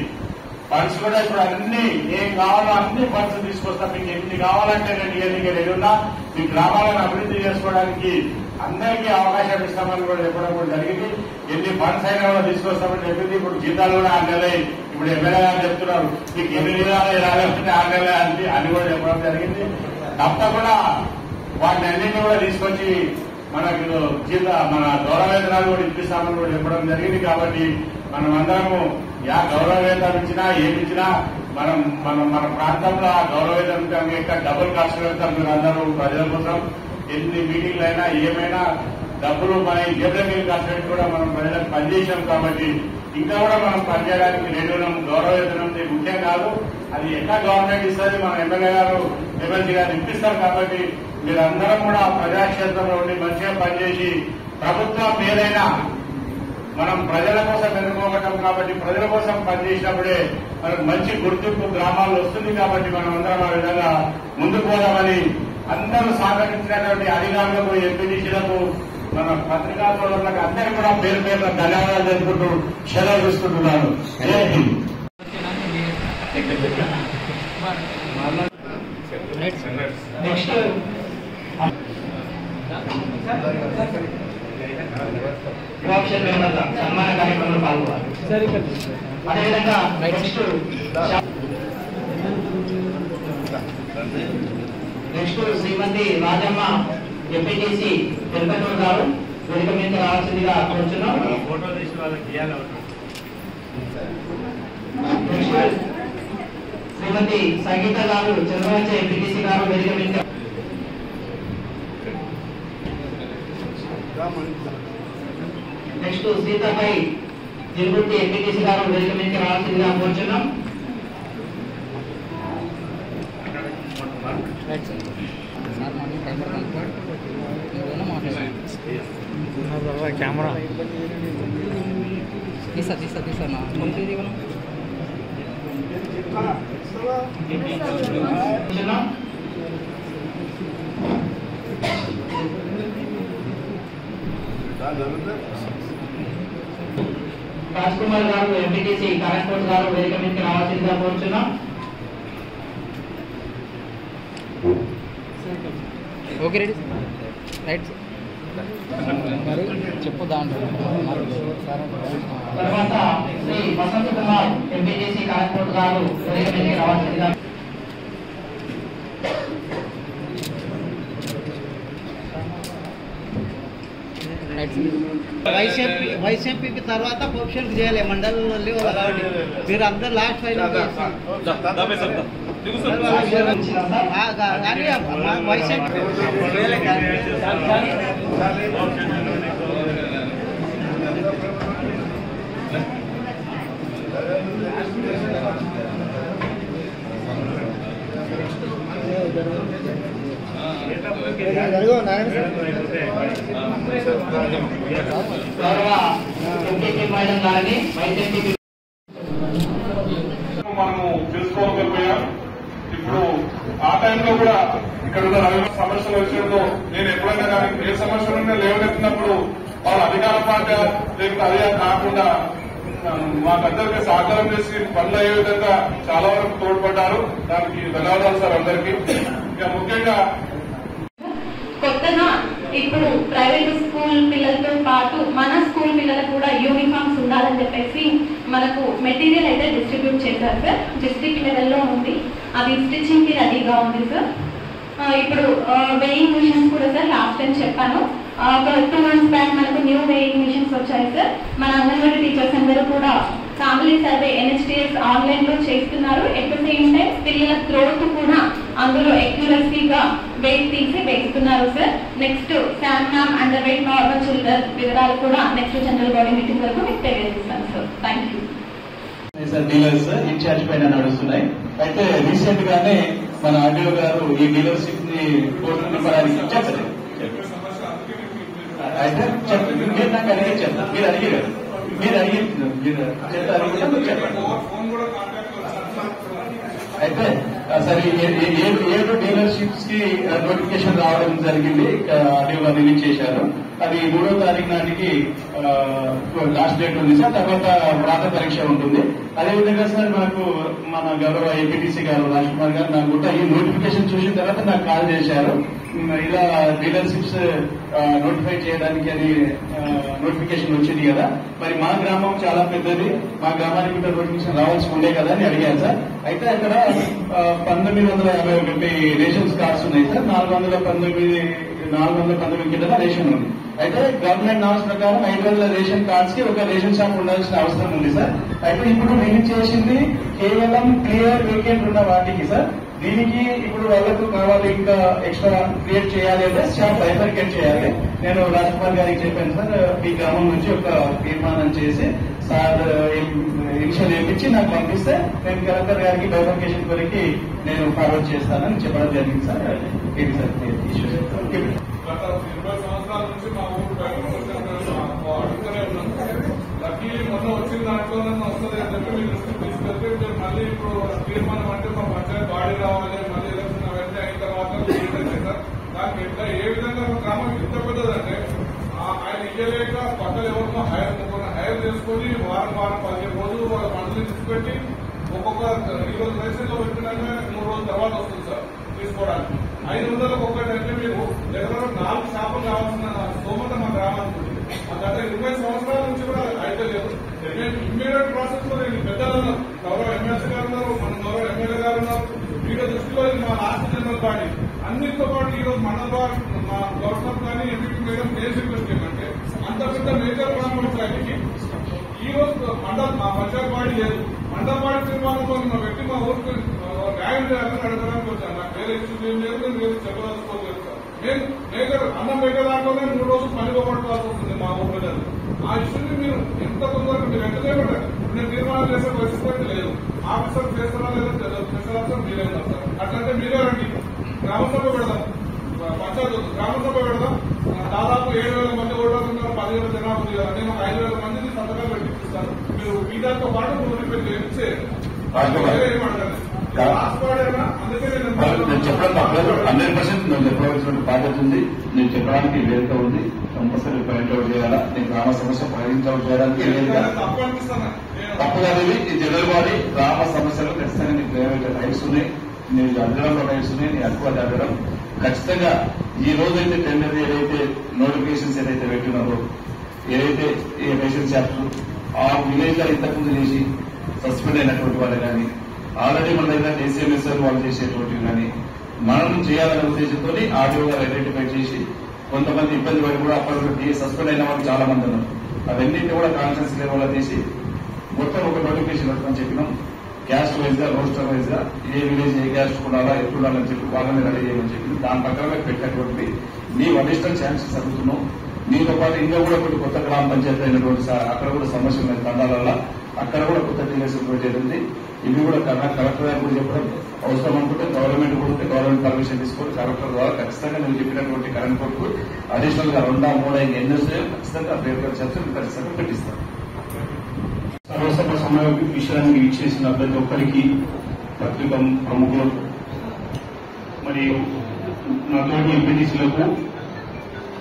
ఫండ్స్ కూడా ఇప్పుడు అన్ని ఏం కావాలో అన్ని ఫండ్స్ తీసుకొస్తాం. మీకు ఎన్ని కావాలంటే నేను ఇవన్నీ రెడీ ఉన్నా. మీ గ్రామాలను అభివృద్ధి చేసుకోవడానికి అందరికీ అవకాశం ఇస్తామని కూడా చెప్పడం కూడా జరిగింది. ఎన్ని ఫండ్స్ అయినా కూడా తీసుకొస్తామని చెప్పింది. ఇప్పుడు జీతాలు కూడా 6 నెలలు ఇప్పుడు ఎమ్మెల్యే గారు చెప్తున్నారు మీకు ఎన్ని జీతాలు రాలేకపోతే 6 నెలలు అని కూడా చెప్పడం జరిగింది. తప్పకుండా వాటిని అన్నింటినీ కూడా తీసుకొచ్చి మనకు మన గౌరవ వేతనాలు కూడా ఇప్పిస్తామని కూడా చెప్పడం జరిగింది. కాబట్టి మనం అందరము గౌరవ వేతనం ఇచ్చినా ఏమిచ్చినా మన ప్రాంతంలో ఆ గౌరవ వేతనం యొక్క డబుల్ ఖర్చు పెడతాం. మీరు అందరూ ప్రజల కోసం ఎన్ని మీటింగ్లు అయినా ఏమైనా డబ్బులు మన జేబుల మీద ఖర్చు పెట్టి కూడా మనం ప్రజలకు పనిచేసాం. కాబట్టి ఇంకా కూడా మనం పనిచేయడానికి రెడీ ఉన్నాం. గౌరవ వేతనం ముఖ్యం కాదు, అది ఎట్లా గవర్నమెంట్ ఇస్తుంది, మన ఎమ్మెల్యే గారు ఎమ్మెల్సీ గారు ఇప్పిస్తారు. కాబట్టి మీరందరం కూడా ప్రజాక్షేత్రంలో ఉండి మంచిగా పనిచేసి ప్రభుత్వం ఏదైనా మనం ప్రజల కోసం ఎన్నుకోవటం కాబట్టి ప్రజల కోసం పనిచేసినప్పుడే మనకు మంచి గుర్తింపు గ్రామాల్లో వస్తుంది. కాబట్టి మనం అందరం ఆ విధంగా ముందుకు పోదామని అందరూ సహకరించినటువంటి అధికారులకు ఎంపీటీసీలకు మన పత్రికా సోదరులకు అందరికీ కూడా పేరు పేరు ధన్యవాదాలు తెలుపుకుంటూ సెలవు తీసుకుంటున్నాను. జై హింద్. నెక్స్ట్ కోఆప్షన్ మెంబర్ల సన్మాన కార్యక్రమంలో పాల్గొన్నారు. అదేవిధంగా నెక్స్ట్ శ్రీమతి రాజమ్మ ఎంపీటీసీ తిరుపతి గారు వేదిక మీద రావాల్సిందిగా కోరుతున్నాం. నెక్స్ట్ శ్రీమతి సంగీత గారు చంద్రవంచ ఎంపీటీసీ గారు వేదిక మీద. నెక్స్ట్ సీతాపై జిల్గుర్తి ఎంపీటీసీ గారు వేదిక మీద రావాల్సిందిగా కోరుతున్నాం. కెమెరా తీసా రాజ్ కుమార్ గారు ఎంపీటీసీ కరెస్పాండెంట్ గారు వేదిక మీదకి రావాల్సిందిగా కోరుచున్నాం. ఓకే రెడీ రైట్ చెప్పు దాంట్లో తర్వాత శ్రీ వసంత కుమార్ ఎంపీటీసీ కరెస్పాండెంట్ గారు వేదిక మీదకి రావాల్సిందిగా. వైసీపీకి తర్వాత పొజిషన్కి చేయాలి మండలంలో లేవు కాబట్టి మీరు అందరు లాస్ట్ ఫైనల్ కానీ వైసీపీ మనము తెలుసుకోగలిగాం. ఇప్పుడు ఆ టైంలో కూడా ఇక్కడ ఉన్న రవాణా సమస్యల విషయంలో నేను ఎప్పుడైనా కానీ ఏ సమస్యలైనా లేవనెత్తినప్పుడు వాళ్ళ అధికార పార్టీ లేకపోతే అదే కాకుండా మాకందరికీ సహకారం చేసి పనులు అయ్యే విధంగా చాలా వరకు తోడ్పడ్డారు. దానికి ధన్యవాదాలు సార్ అందరికీ. ఇక ముఖ్యంగా కొత్తగా ఇప్పుడు ప్రైవేట్ స్కూల్ పిల్లలతో పాటు మన స్కూల్ పిల్లలకు కూడా యూనిఫామ్స్ ఉండాలని చెప్పేసి మనకు మెటీరియల్ అయితే డిస్ట్రిబ్యూట్ చేశారు సార్. డిస్ట్రిక్ట్ లెవెల్లో ఉంది, అది స్టిచ్చింగ్ కి రెడీగా ఉంది సార్. ఇప్పుడు వెయింగ్ మిషన్స్ కూడా సార్ లాస్ట్ టైం చెప్పాను, ఒక 2 months బ్యాక్ మనకు న్యూ వెయింగ్ మిషన్స్ వచ్చాయి సార్. మన అంగన్వాడీ టీచర్స్ అందరూ కూడా ఫ్యామిలీ సర్వే NHTS ఆన్లైన్ లో చేస్తున్నారు. ఎట్ ద సేమ్ టైం పిల్లల గ్రోత్ కూడా అందులో అక్యురసీగా వెయిట్ తీసి వేస్తున్నారు sir. Next SAM MAM under weight normal children వివరాలు కూడా నెక్స్ట్ జనరల్ బాడీ మీటింగ్ వరకు మీకు తెలియజేస్తాను sir. Thank you. Dealers incharge పైన నడుస్తున్నాయి. అయితే రీసెంట్ గానే మన ఆర్డీఓ గారు ఈ డీలర్షిప్ ని కోర్టు నింపడానికి చెప్పలేదు. అయితే మీరు నాకు అడిగే చెప్తాను, మీరు అడిగారు, చెప్పండి. అయితే సరే 7 డీలర్షిప్స్ కి నోటిఫికేషన్ రావడం జరిగింది, ఆర్డీఓ గారు రిలీజ్ చేశారు. అది 3వ తారీఖు నాటికి లాస్ట్ డేట్ ఉంది సార్. తర్వాత వ్రాత పరీక్ష ఉంటుంది. అదేవిధంగా సార్ నాకు మన గౌరవ ఏపీటీసీ గారు రాజ్ కుమార్ గారు నాకు కూడా ఈ నోటిఫికేషన్ చూసిన తర్వాత నాకు కాల్ చేశారు. ఇలా డీలర్షిప్స్ నోటిఫై చేయడానికి అని నోటిఫికేషన్ వచ్చింది కదా, మరి మా గ్రామం చాలా పెద్దది, మా గ్రామానికి కూడా నోటిఫికేషన్ రావాల్సి ఉండే కదా అని అడిగాను సార్. అయితే అక్కడ 1951 రేషన్స్ కార్డ్స్ ఉన్నాయి సార్. 419 కింద రేషన్ ఉంది. అయితే గవర్నమెంట్ నామ్స్ ప్రకారం 500 రేషన్ కార్డ్స్ కి ఒక రేషన్ షాప్ ఉండాల్సిన అవసరం ఉంది సార్. అయితే ఇప్పుడు నేను చేసింది కేవలం క్లియర్ వేకెంట్ ఉన్న వాటికి సార్. దీనికి ఇప్పుడు వాళ్ళకు కావాలి ఇంకా ఎక్స్ట్రా క్రియేట్ చేయాలి అంటే షాప్ బైఫర్కేట్ చేయాలి. నేను రాజ్ కుమార్ గారికి చెప్పాను సార్, ఈ గ్రామం నుంచి ఒక తీర్మానం చేసి సార్ ఇనిషియల్ వేయించి నాకు పంపిస్తే నేను కలెక్టర్ గారికి బైఫర్కేషన్ కొరికి నేను ఫార్వర్డ్ చేస్తానని చెప్పడం జరిగింది సార్. ఇది సార్ ఇష్యూ. గత 20 సంవత్సరాల నుంచి మా ఊరు అడుగుతూనే ఉన్నాం. లక్కీ మొన్న వచ్చిన దాంట్లోనే వస్తుంది అని చెప్పి మీ దృష్టికి తీసుకెళ్తే మీరు మళ్ళీ ఇప్పుడు తీర్మానం అంటే మా పంచాయతీ బాడీ రావాలి, మళ్ళీ ఎలక్షన్ అవన్నీ అయిన తర్వాత సార్ దానికి ఎట్లా ఏ విధంగా గ్రామం ఎంత పెద్దదంటే ఆయన ఇయ్యలేక పక్కన ఎవరినో హైర్ చేసుకుని వారం 15 రోజులు వాళ్ళ పనులు తీసుకుపెట్టి ఒక్కొక్క ఈరోజు రేషన్ లో పెట్టినాక 3 రోజుల తర్వాత వస్తుంది సార్ తీసుకోవడానికి. 500 ఒక్కటంటే మీరు దగ్గర 4 షాపులు కావాల్సిన స్తోమత మా గ్రామానికి ఉంది. గత 20 సంవత్సరాల నుంచి కూడా అయితే లేదు. ఇమ్మీడియట్ ప్రాసెస్ లో నేను పెద్దలు గౌరవ ఎమ్మెల్సీ గారు ఉన్నారు, మన గౌరవ ఎమ్మెల్యే గారు ఉన్నారు. వీళ్ళ దృష్టిలో మా రాష్ట్ర జనరల్ బాడీ అన్నింటితో పాటు ఈ రోజు మండల మా గవర్నర్ కానీ ఎంపీ మేడం నేను రిక్వెస్ట్ చేయమంటే అంత పెద్ద మేజర్ గ్రామ పంచాయతీకి ఈ రోజు మా పంచాయతీ బాడీ లేదు. మండల బాడీ తీర్మానంలో ఉన్న వ్యక్తి మా ఊరికి న్యాయం చేయాలని అడగడానికి వచ్చాను. నాకు వేరే ఇష్యూస్ ఏం లేదు, నేను వేరే చెప్పదలుచుకోలేదు సార్. నేను మేజర్ అన్నం పెట్టేదాంట్లోనే 3 రోజులు పని పోగొట్టుకోవాల్సి వస్తుంది మా ఊరు ప్రజలు. ఆ ఇష్యూని మీరు ఎంత తొందరగా మీరు ఎంత చేయమంటారు? నేను తీర్మానం చేసే పరిస్థితి లేదు. ఆఫీసర్ చేస్తారా లేదా స్పెషల్ ఆఫీసర్ మీరే ఉన్నారు సార్. అట్లంటే మీరే రండి, గ్రామసభ పెడదాం, పంచాయతీ గ్రామసభ పెడదాం. దాదాపు 7,000 మంది ఓటర్లున్నారు, 10,000 జనాభా ఉంది కదా. నేను 5,000 మందిని సంతకాలు పెట్టిస్తాను. మీరు వీటితో పాటు మీరు చేస్తే ఏమంటారు? నేను చెప్పడం తప్పలేదు. 100% నేను చెప్పవలసిన బాధ్యత ఉంది. నేను చెప్పడానికి వేదిక ఉంది. కంపల్సరీ పాయింట్ అవుట్ చేయాలా, నేను గ్రామ సమస్య పరిగణించడం చేయడానికి తప్పు కాదు. ఈ జనరల్ బాడీ గ్రామ సమస్యలు ఖచ్చితంగా నీకు ఏవైతే రైట్స్ ఉన్నాయి, నేను అడగడంలో రైట్స్ ఉన్నాయి, నీ హక్కు అది అడగడం ఖచ్చితంగా. ఈ రోజైతే టెండర్ ఏదైతే నోటిఫికేషన్స్ ఏదైతే పెట్టినారో, ఏదైతే ఈ రేషన్ షాప్స్ ఆ విలేజ్ లో ఇంతకుముందు చేసి సస్పెండ్ అయినటువంటి వాళ్ళు కానీ, ఆల్రెడీ మన దగ్గర ఎస్ఎంఎస్ఆర్ వాళ్ళు చేసేటువంటివి కానీ మనం చేయాలనే ఉద్దేశంతో ఆర్టీఓ గారు ఐడెంటిఫై చేసి కొంతమంది ఇబ్బంది పడి కూడా అప్పటికి సస్పెండ్ అయిన వాళ్ళు చాలా మంది ఉన్నారు. అవన్నింటినీ కూడా కాన్ఫరెన్స్ లెవెల్లో తీసి మొత్తం ఒక నోటిఫికేషన్ పెట్టమని చెప్పినాం. క్యాస్ట్ వైజ్ గా, రోస్టర్ వైజ్ గా ఏ విలేజ్ ఏ క్యాస్ట్ ఉండాలా, ఎప్పుడు ఉండాలని చెప్పి వాళ్ళని రెడీ చేయమని చెప్పి దాని ప్రకారంగా పెట్టినటువంటి నీవు అడిషనల్ ఛాన్సెస్ అడుగుతున్నావు. నీతో పాటు ఇంకా కూడా కొన్ని కొత్త గ్రామ పంచాయతీ అయినటువంటి అక్కడ కూడా సమస్యలు ఉన్నాయి తండాలల్లో, అక్కడ కూడా కొత్త డీలర్షిప్ పెట్టేది. ఇవి కూడా కలెక్టర్ గారు కూడా చెప్పడం అవసరం అనుకుంటే గవర్నమెంట్ కూడా గవర్నమెంట్ పర్మిషన్ తీసుకొని కలెక్టర్ ద్వారా ఖచ్చితంగా నువ్వు చెప్పినటువంటి కరెంట్ కొరకు అడిషనల్ గా 2, 3 ఎన్ని వస్తాయో ఖచ్చితంగా పేపర్ చర్చలు ఖచ్చితంగా పెట్టిస్తారు. సర్వసభ సమావేశానికి ఇచ్చేసిన ప్రతి ఒక్కరికి, పత్రికా ప్రముఖులకు మరియు నాతోటి ఎంపీటీసీలకు,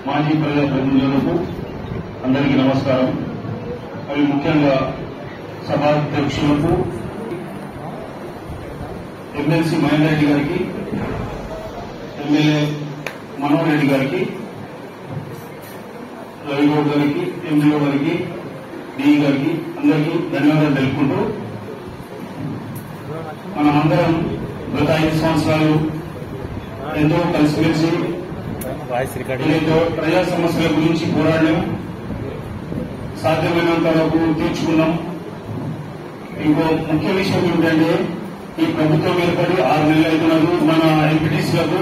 మాజీ ప్రజాప్రతినిధులకు అందరికీ నమస్కారం. మరియు ముఖ్యంగా సభాధ్యక్షులకు, ఎమ్మెల్సీ మహేందర్ రెడ్డి గారికి, ఎమ్మెల్యే మనోహర్ రెడ్డి గారికి, రవిగౌడ్ గారికి, ఎంపీఓ గారికి, డిఈ గారికి అందరికీ ధన్యవాదాలు తెలుపుకుంటూ, మనమందరం గత 5 సంవత్సరాలు ఎంతో కలిసిమెలిసి ప్రజా సమస్యల గురించి పోరాడడం, సాధ్యమైనంత వరకు తీర్చుకున్నాం. ఇంకో ముఖ్య విషయం ఏమిటంటే ఈ ప్రభుత్వం ఏర్పడి 6 నెలలు అవుతున్నారు. మన ఎంపీటీసీలకు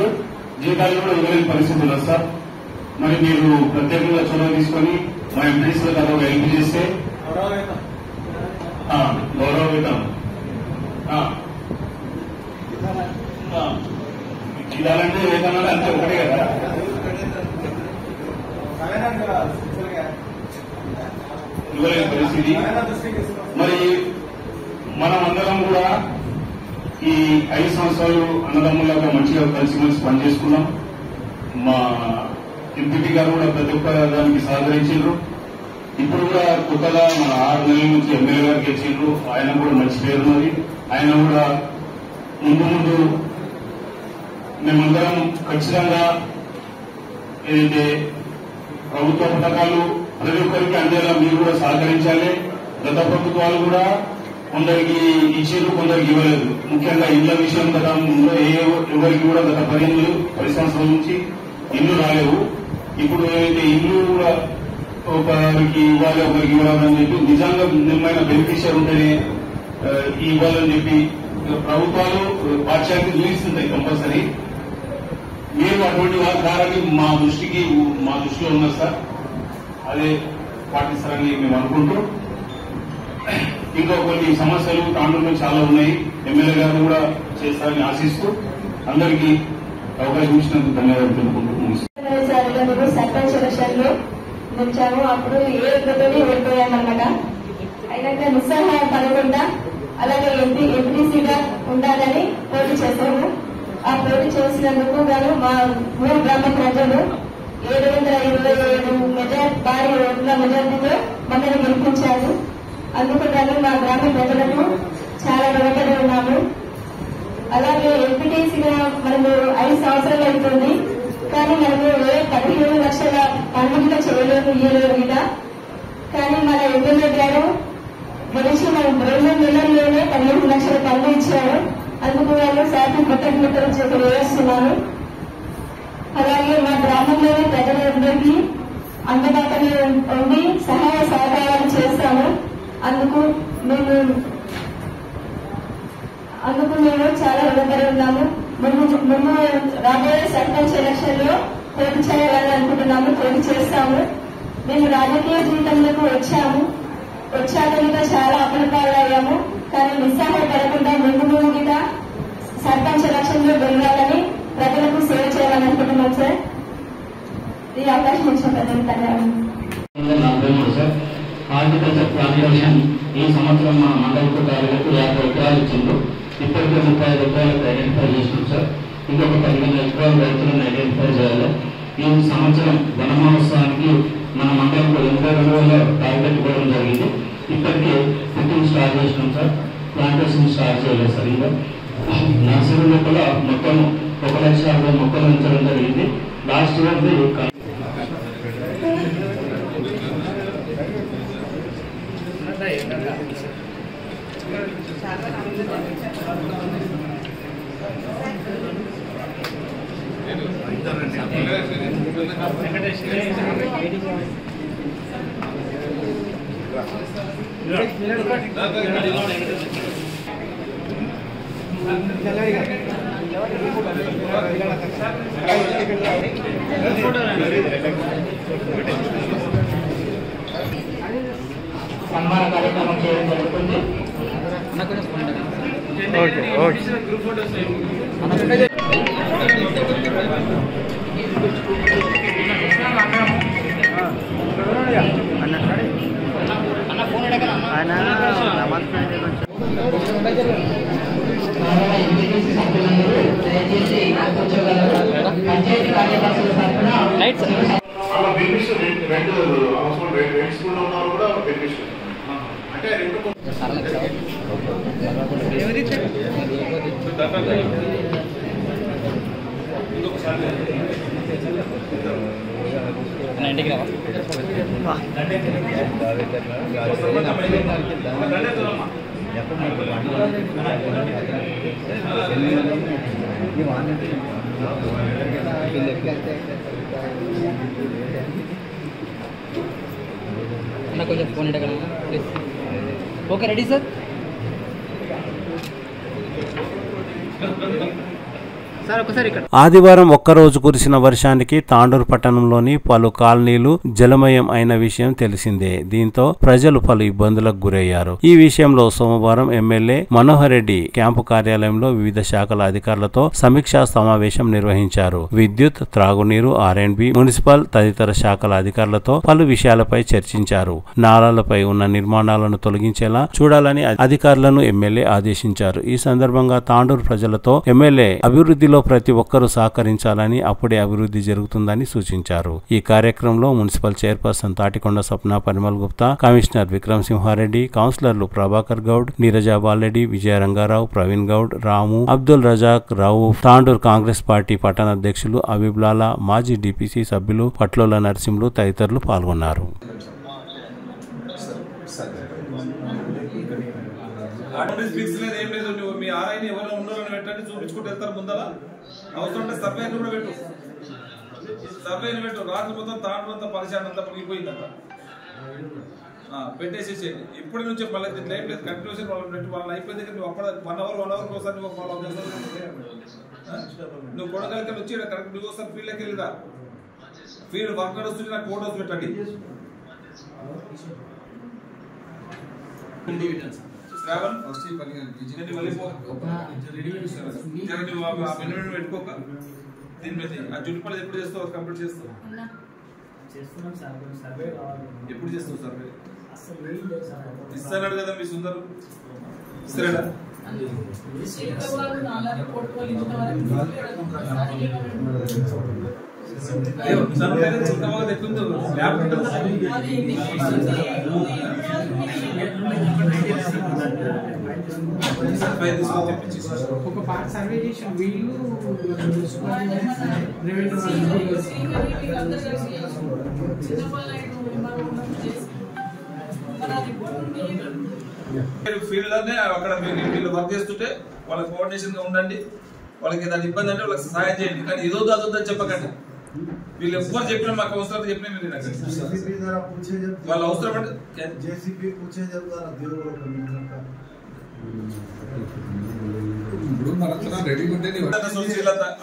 జీతాలు కూడా ఇవ్వలేని పరిస్థితులు వస్తారు. మరి మీరు ప్రత్యేకంగా చొరవ తీసుకొని మా ఎంపీటీసీలకు అదొక హెల్ప్ చేస్తే గౌరవవేతం జీతాలంటే వేతనాలు అంతే ఒకటే కదా. ఇవ్వలేని పరిస్థితి. మరి మనం అందరం కూడా ఈ 5 సంవత్సరాలు అన్నదమ్ములాగా మంచిగా కలిసిమెలిసి పనిచేసుకున్నాం. మా ఎంపీటీ గారు కూడా ప్రతి ఒక్క దానికి సహకరించారు. ఇప్పుడు కూడా కొత్తగా మన 6 నెలల నుంచి ఎమ్మెల్యే గారికి ఇచ్చిండ్రు. ఆయన కూడా మంచి పేరున్నది. ఆయన కూడా ముందు మేమందరం ఖచ్చితంగా ఏదైతే ప్రభుత్వ పథకాలు ప్రతి ఒక్కరికి అందేలా మీరు కూడా సహకరించాలి. గత ప్రభుత్వాలు కూడా కొందరికి ఇచ్చారు, కొందరికి ఇవ్వలేదు. ముఖ్యంగా ఇళ్ల విషయం గతంలో ఎవరికి కూడా గత 10 సంవత్సరాల నుంచి ఇల్లు రాలేవు. ఇప్పుడు ఏదైతే ఇల్లు కూడా ఒకరికి ఇవ్వాలి, ఒకరికి ఇవ్వాలని చెప్పి నిజంగా నిజమైన బెనిఫిషియర్ ఉంటేనే ఇవ్వాలని చెప్పి ప్రభుత్వాలు పాఠశాలకు చూపిస్తుంటాయి కంపల్సరీ. మీరు అటువంటి వారి మా దృష్టిలో ఉన్నది సార్. అదే పాటిస్తారని మేము అనుకుంటూ, ఇంకా కొన్ని సమస్యలు తాండూరులో చాలా ఉన్నాయి. ఎమ్మెల్యే గారు కూడా చేస్తారని ఆశిస్తూ అందరికీ అవకాశం ఇచ్చినందుకు ధన్యవాదాలు తెలుపుకుంటూ సర్పంచ్ ఎలక్షన్ లో వచ్చాము. అప్పుడు ఏ ఇబ్బంది ఓడిపోయామన్నమాట. అయినాక నిస్సహాయం పడకుండా అలాగే ఎంపీసీగా ఉండాలని పోటీ చేశాము. ఆ పోటీ చేసినందుకు గాను మా 3 గ్రామ ప్రజలు 727 భారీ ఓట్ల మెజార్టీతో మమ్మల్ని గెలిపించారు. అందుకు గాను మా గ్రామ ప్రజలకు చాలా రుణపడి ఉన్నాము. అలాగే ఎంపీటీసీగా మనము 5 సంవత్సరాలు అవుతుంది. కానీ మనము 15 లక్షల పనులు చేయలేదు, ఇయ్యలేదు ఇలా. కానీ మన ఎమ్మెల్యే గారు గెలిచి మనం 2 నెలల్లోనే 15 లక్షల పనులు ఇచ్చారు. అందుకు వాళ్ళు శాతం కృతజ్ఞతలు వేస్తున్నాను. అలాగే మా గ్రామంలోని ప్రజలందరికీ అందుబాటులో ఉండి సహాయ సహకారాలు చేస్తాము. అందుకు మేము చాలా రుణపడి ఉన్నాము. ముందు రాబోయే సర్పంచ్ ఎలక్షన్ లో పోటీ చేయాలని అనుకుంటున్నాము. పోటీ చేస్తాము. మేము రాజకీయ జీవితంలోకి వచ్చాక ఇంకా చాలా అప్రపాలయ్యాము. కానీ నిస్సహాయపడకుండా ముందుగా సర్పంచ్ ఎలక్షన్ లో గెలవాలని ప్రజలకు సేవ చేయాలని అనుకుంటున్నాం సార్. ఈ అవకాశం ఇచ్చిన ప్రజలకు ధన్యవాదాలు. సార్ హార్టికల్చర్ ప్లాంటేషన్ ఈ సంవత్సరం మన మండలిక కార్యాలకు 50 ఎకరాలు ఇచ్చిండ్రు. ఇప్పటికే 35 ఎకరాలకు ఐడెంటిఫై చేసినాం సార్. ఇంకొక 15 ఎకరాలు రైతులను ఐడెంటిఫై చేయాలి. ఈ సంవత్సరం వన మహోత్సవానికి మన మండలంలో 82,000 టార్గెట్ ఇవ్వడం జరిగింది. ఇప్పటికే కుకింగ్ స్టార్ట్ చేసినాం సార్. ప్లాంటేషన్ స్టార్ట్ చేయలేదు సార్. ఇంకా నర్సరీ లోపల మొత్తం 1,60,000 మొక్కలు ఉంచడం జరిగింది. లాస్ట్ ఇయర్ సన్మాన కార్యక్రమం చేయడం జరుగుతుంది. పంచాయతీ కార్యదర్శుల తరఫున ఇంటికి రావా అన్న కొంచెం ఫోన్ ఇవ్వగలరా ప్లీజ్. Okay ready sir. ఆదివారం ఒక్కరోజు కురిసిన వర్షానికి తాండూరు పట్టణంలోని పలు కాలనీలు జలమయం అయిన విషయం తెలిసిందే. దీంతో ప్రజలు పలు ఇబ్బందులకు గురయ్యారు. ఈ విషయంలో సోమవారం ఎమ్మెల్యే మనోహర్ రెడ్డి క్యాంపు కార్యాలయంలో వివిధ శాఖల అధికారులతో సమీక్షా సమావేశం నిర్వహించారు. విద్యుత్, త్రాగునీరు, R&B, మున్సిపల్ తదితర శాఖల అధికారులతో పలు విషయాలపై చర్చించారు. నాలాలపై ఉన్న నిర్మాణాలను తొలగించేలా చూడాలని అధికారులను ఎమ్మెల్యే ఆదేశించారు. ఈ సందర్భంగా తాండూరు ప్రజలతో ఎమ్మెల్యే అభివృద్ధిలో ఇందులో ప్రతి ఒక్కరూ సహకరించాలని, అప్పుడే అభివృద్ధి జరుగుతుందని సూచించారు. ఈ కార్యక్రమంలో మున్సిపల్ చైర్పర్సన్ తాటికొండ స్వప్న పరిమల్ గుప్తా, కమిషనర్ విక్రమ్ సింహారెడ్డి, కౌన్సిలర్లు ప్రభాకర్ గౌడ్, నీరజా బాలరెడ్డి, విజయ రంగారావు, ప్రవీణ్ గౌడ్, రాము, అబ్దుల్ రజాక్, రౌఫ్, తాండూర్ కాంగ్రెస్ పార్టీ పట్టణ అధ్యక్షులు అబీబ్లాలా, మాజీ డిపిసి సభ్యులు పట్లోల నరసింహులు తదితరులు పాల్గొన్నారు. ఏం లేదు, నువ్వు మీ ఆర్ఐని ఎవరైనా ఉన్నారని పెట్టండి, చూపించుకుంటూ వెళ్తారు ముందర. అవసరం అంటే సర్వేని కూడా పెట్టు, సర్వేని పెట్టు. రాత్రి మొత్తం తాండ్రు అంతా పరిచయం అంతా ముగిపోయిందంట, పెట్టేసేసేయండి. ఇప్పటి నుంచి మళ్ళీ దీంట్లో ఏం లేదు, కంటిన్యూషన్ వాళ్ళు పెట్టి వాళ్ళు అయిపోయింది. నువ్వు అప్పుడు 1 అవర్ ఒకసారి నువ్వు ఫాలో అప్ నువ్వు కొడగలికి వచ్చి కరెక్ట్ నువ్వు ఒకసారి ఫీల్డ్కి వెళ్ళిరా. ఫీల్డ్ వర్క్ వస్తుంది, నాకు ఫోటోస్ పెట్టండి. శ్రావణ్ పెట్టుకోక దీని మీద ఆ జుట్టుపల్లి ఎప్పుడు చేస్తావు, కంప్లీట్ చేస్తావు? ఎప్పుడు చేస్తావు సర్వే? ఇస్తాడు కదా మీ సుందరు, ఇస్తాడా? ఒక పార్ట్ సర్వే చేసి వీళ్ళు ఫీల్డ్ లోనే అక్కడ వీళ్ళు వర్క్ చేస్తుంటే వాళ్ళకి కోఆర్డినేషన్ గా ఉండండి. వాళ్ళకి ఏదైనా ఇబ్బంది అంటే వాళ్ళకి సహాయం చేయండి, కానీ ఇదొద్దు అదొద్దని చెప్పకండి. వీళ్ళు ఎవ్వరు చెప్పినా మాకు అవసరం చెప్పినా మీరు వాళ్ళ అవసరం అంటే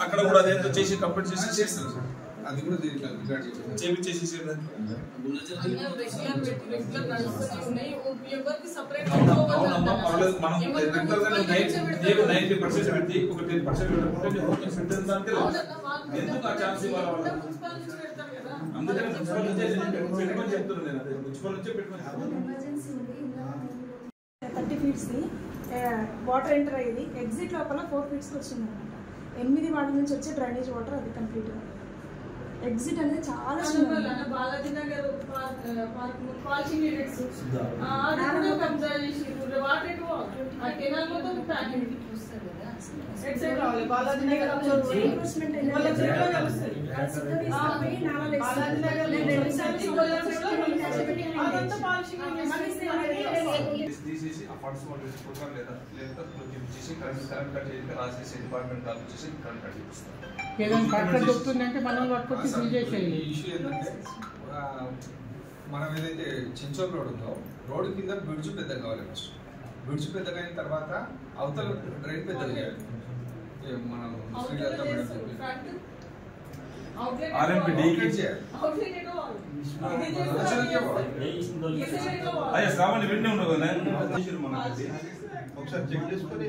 అక్కడ కూడా అదేంతో చేసి కంప్లీట్ చేసి అది కూడా చేపించేసి మనం 90% పెట్టి ఒక 10% ఎందుకు ఆ ఛాన్స్ ఇవ్వాలి? అందుకని పెట్టుకొని చెప్తున్నాను నేను, అదే మున్సిపల్ నుంచే పెట్టుకొని 30 feet వాటర్ ఎంటర్ అయ్యేది. ఎగ్జిట్ లోపల 4 feet వచ్చింది అనమాట. 8 వార్డు నుంచి వచ్చే డ్రైనేజ్ వాటర్ అది కంప్లీట్ గా. ఎగ్జిట్ అనేది చాలా Balaji Nagar parking units water ఎక్కువ కెనాల్ మొత్తం ప్యాకింగ్ ఎగ్జిట్ రావాలి. బాలాజీ నగర్ అదంతా పాలిషింగ్ తీసేసి ఆ ఫండ్స్ లేదా చేసి కరెంట్ కట్ చేసి రాసేసి డిపార్ట్మెంట్ కాల్ చేసి కరెంట్ కట్ చేపిస్తారు. ఇష్యూ ఏంటంటే మనం ఏదైతే చించోల్ రోడ్ ఉందో రోడ్డు కింద బ్రిడ్జ్ పెద్దగా కావాలి. ఫస్ట్ బ్రిడ్జ్ పెద్దగా అయిన తర్వాత అవతల డ్రైన్ పెద్దగా చేయాలి. మనం ఒకసారి చెక్ చేసుకుని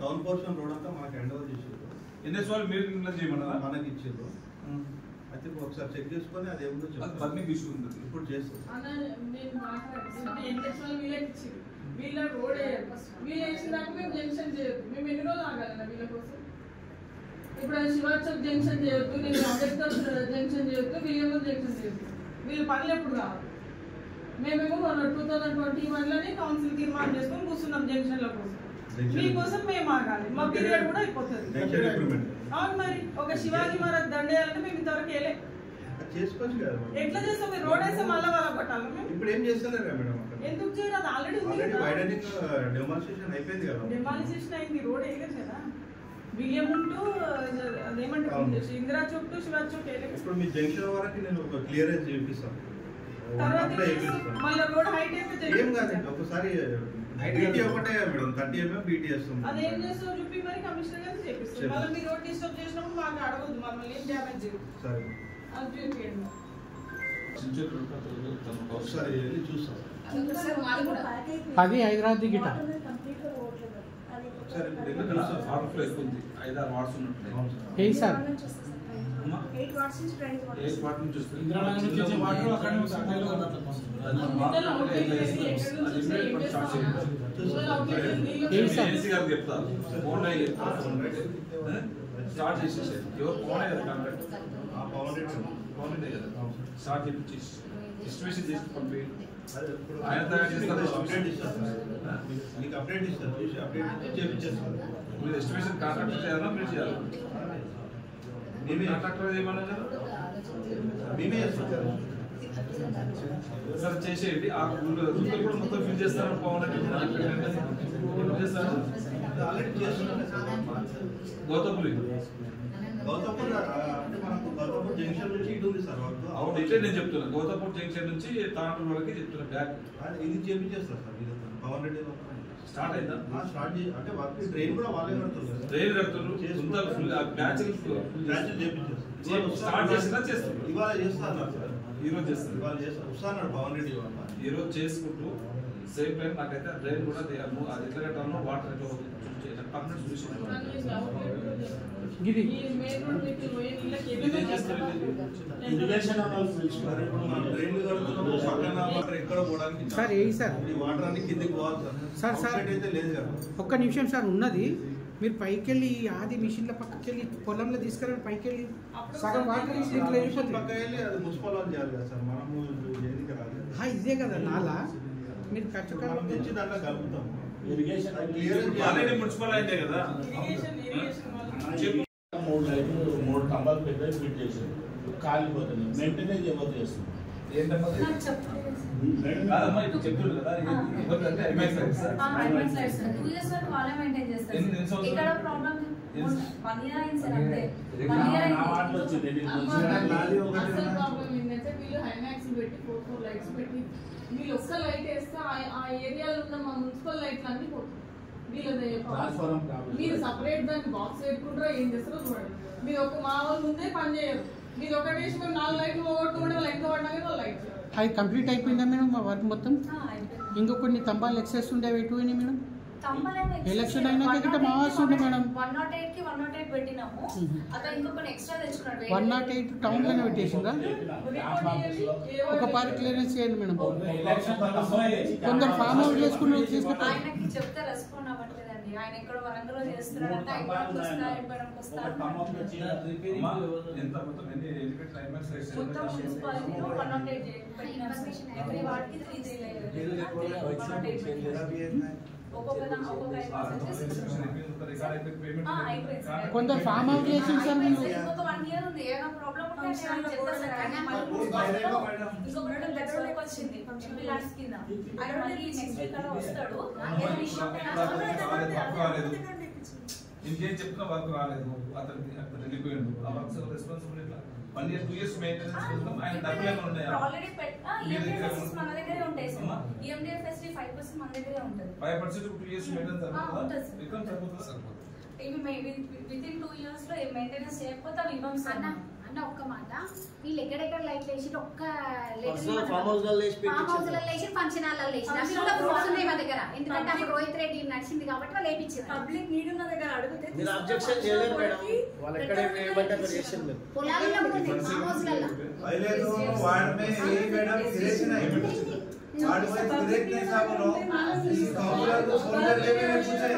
టౌన్ పోర్షన్ రోడ్ అంతా మనకి హ్యాండ్ ఓవర్ చేసారు. ఎన్ఎస్ వాళ్ళు మీరు చేయమన్నారా? మనకి ఇచ్చారు. అయితే ఒకసారి చెక్ చేసుకుని అది ఏముందో పబ్లిక్ ఇష్యూ ఉంది, ఇప్పుడు చేస్తాం. వీళ్ళ రోడ్ వీళ్ళు వేసినాక మేము జంక్షన్ చేయొద్దు. మేము ఎన్ని రోజులు ఆగాలన్నా వీళ్ళ కోసం? ఇప్పుడు శివాజ్ చౌక్ జంక్షన్ చేయొద్దు, నేను అంబేద్కర్ జంక్షన్ చేయొద్దు, వీళ్ళేమో జంక్షన్ చేయొద్దు. వీళ్ళ పనులు ఎప్పుడు కావాలి? మేమేమో 2021లోనే కౌన్సిల్ తీర్మానం చేసుకొని కూర్చున్నాం జంక్షన్ల కోసం. మీకోసం మేము ఆగాలి, మా పీరియడ్ కూడా అయిపోతుంది. అవును, మరి ఒక శివాజీ మహారాజ్ దండేయాలంటే మేము ఇంతవరకు వెళ్ళే చేసుకోవచ్చు కదా. ఎట్లా చేస్తాం? మీరు రోడ్ వేస్తే మళ్ళీ వాళ్ళ పట్టాలి. ఇప్పుడు ఏం చేస్తలేరా మేడం? ఎందుకు చేయరు? అది ఆల్రెడీ ఉంది. వైడనింగ్ డెమాన్స్ట్రేషన్ అయిపోయింది కదా. డెమాలిషేషన్ అయింది, రోడ్ వేయలేదు కదా. బియ్యం టు అదేమంటారు ఇందిరా చౌక్ టు శివాజ్ చౌక్ వేయలేదు. ఇప్పుడు మీ జంక్షన్ వరకు నేను ఒక క్లియరెన్స్ చేపిస్తాను. మళ్ళీ రోడ్ హైట్ అయితే ఏం కాదండి, ఒకసారి బీటీ ఒకటే మేడం 30 mm బీటీ వేస్తుంది. అదేం చేస్తావు చూపి మరి కమిషనర్ గారికి చేపిస్తాం. మళ్ళీ మీరు రోడ్ డిస్టర్బ్ చేసినప్పుడు మాకు అడగద్దు, మమ్మల్ని ఏం డ్యామేజ్ చేయదు. సరే అది చూపించండి. ఒకసారి వెళ్ళి చూస్తాం. అది హైదరాబాద్ గిట ఒకసారి ఇప్పుడు చూస్తాం. 5-6 వార్డ్స్ ఉన్నట్టు. ఏ సార్ 8 వాట్స్ నుంచి డ్రైనేజ్ వాటర్. 8 వాట్ నుంచి వస్తుంది. ఇంద్రానగర్ నుంచి వాటర్ అక్కడ గారికి చెప్తాను ఫోన్ స్టార్ట్ చేసేసారు ఎవరు ఫోన్ కదా కాంట్రాక్ట్ కదా స్టార్ట్ చేసి ఎస్టిమేషన్ చేసి పంపి ఆయన తయారు చేస్తారు మీకు అప్డేట్ ఇస్తారు చూసి అప్డేట్ చేయించేస్తారు మీరు ఎస్టిమేషన్ కాంట్రాక్టర్ చేయాలా మీరు చేయాలి మేమే కాంట్రాక్టర్ ఏమన్నా మేమే చేస్తాం సార్ చేసేయండి ఆ రూపాయలు కూడా మొత్తం ఫిల్ చేస్తారని పవన్ చేస్తారు ఆల్రెడీ చేస్తున్నాం గౌతమ్పులి అంటే మనకు గౌతమ్పూర్ జంక్షన్ నుంచి ఇటు ఉంది సార్ వర్క్ అవును ఇట్లే నేను చెప్తున్నాను గౌతమ్పూర్ జంక్షన్ నుంచి తాంటూరు వరకు చెప్తున్నా బ్యాక్ ఇది చేపించేస్తారు సార్ ఇది పవన్ రెడ్డి స్టార్ట్ అయిందా స్టార్ట్ అంటే వర్క్ ట్రైన్ కూడా వాళ్ళే కడుతున్నారు ట్రైన్ కడుతున్నారు బ్యాచ్ చేపించేస్తారు స్టార్ట్ చేసినా చేస్తారు ఇవాళ చేస్తారు సార్ ఈ రోజు చేస్తారు ఇవాళ చేస్తారు వస్తాను పవన్ రెడ్డి ఈ రోజు చేసుకుంటూ సేమ్ టైం నాకైతే డ్రైన్ కూడా అది ఎట్లా కట్టాలో వాటర్ ఎట్లా పర్మనెంట్ సార్ ఏ సార్ వాటర్ అన్ని కిందికి పోవాలి సార్ సార్ అయితే లేదు కదా ఒక్క నిమిషం సార్ ఉన్నది మీరు పైకి వెళ్ళి ఆది మిషన్ల పక్కకి వెళ్ళి పొలంలో తీసుకెళ్ళి పైకి వెళ్ళి సగం వాటర్ ఇట్లా వెళ్ళిపోతుంది పక్క వెళ్ళి అది మున్సిపల్ చేయాలి కదా సార్ మనము దేనికి రాలేదు ఇదే కదా నాలా మీరు మనం తెచ్చి దాంట్లో కలుపుతాం ఆల్రెడీ మున్సిపల్ అయితే కదా మూడు స్తంభాలు పెద్ద ఫిట్ చేశారు కాలిపోతుంది మెయింటెనెన్స్ ఎవరు చేస్తుంది కాదమ్మా ఇప్పుడు చెప్తున్నారు కదా వీళ్ళు ఒక్క లైట్ వేస్తే ఆ ఏరియాలో ఉన్న మా మున్సిపల్ లైట్లు అన్ని పోతుంది మీరు సపరేట్ దాన్ని బాక్స్ పెట్టుకుంటారో ఏం చేస్తారో చూడండి మీరు ఒక మా వాళ్ళు ముందే పని చేయరు మీరు ఒకటి వేసి మేము 4 లైట్లు పోగొట్టుకుంటే లైట్ పడినా వాళ్ళు లైట్ అది కంప్లీట్ అయిపోయిందా మేడం మా వర్క్ మొత్తం ఇంకో కొన్ని స్తంభాలు ఎక్సెస్ ఉండే ఎటువైనా మేడం ఎలక్షన్ అయినాక మా వస్తుండే మేడం 108 కి 108 పెట్టినాము అతను ఇంకొక ఎక్స్ట్రా తెచ్చుకున్నాడు 108 టౌన్ లోనే పెట్టేసిందా ఒక పార్క్ క్లియరెన్స్ చేయండి మేడం కొందరు ఫామ్ హౌస్ చేసుకుని ఆయనకి చెప్తే రెస్పాండ్ అవ్వట్లేదండి ఆయన ఎక్కడ వరంగల్లో చేస్తున్నారంటే మొత్తం మున్సిపాలిటీలో 108 పెట్టిన వాటికి 3 కొందరు ఫామ్ అవుట్ చేసింది సార్ మీరు ఇంకొక 1 ఇయర్ ఉంది ఏమైనా ప్రాబ్లం ఉంటే వచ్చింది ఎంపీ లాడ్స్ కింద ఆయన మళ్ళీ నెక్స్ట్ వీక్ అలా వస్తాడు ఇంకేం చెప్తున్నా వర్క్ రాలేదు అతనికి వెళ్ళిపోయిండు ఆ వర్క్ రెస్పాన్సిబుల్ ఇట్లా 1 year 2 years మెయింటెనెన్స్ కోసం ఆయన డబ్బులు ఏమైనా ఉన్నాయా ఆల్రెడీ మన దగ్గరే ఉంటాయి సార్ ఈఎండిఎఫ్ ఫెసిలిటీ 5% మన దగ్గరే ఉంటుంది 5% 2 years మెయింటెనెన్స్ సరిపోతుందా ఇకం సరిపోతుందా ఇవి వితిన్ 2 years లో మెయింటెనెన్స్ చేయకపోతే అవి ఇవ్వం సార్ అన్న ఒక్క మాట వీళ్ళు ఎక్కడెక్కడ లైట్లు వేసి ఒక్క ఫామ్ హౌస్ వేసి ఫంక్షన్ హాల్ వేసి అసలు ప్రూఫ్స్ ఉన్నాయి మా దగ్గర ఎందుకంటే అప్పుడు రోహిత్ రెడ్డి నడిచింది కాబట్టి వాళ్ళు వేయించారు పబ్లిక్ నీడ్ ఉన్న దగ్గర అడిగితే మీరు అబ్జెక్షన్ చేయలేరు మేడం వాళ్ళు ఎక్కడ ఏమంటే అక్కడ చేసారు మీరు పొలాల్లో కూడా ఉంది ఫామ్ హౌస్లలో वार्ड में यही मैडम गिरेज नहीं वार्ड में गिरेज नहीं था बोलो इस काउंसलर को फोन कर ले मैंने पूछा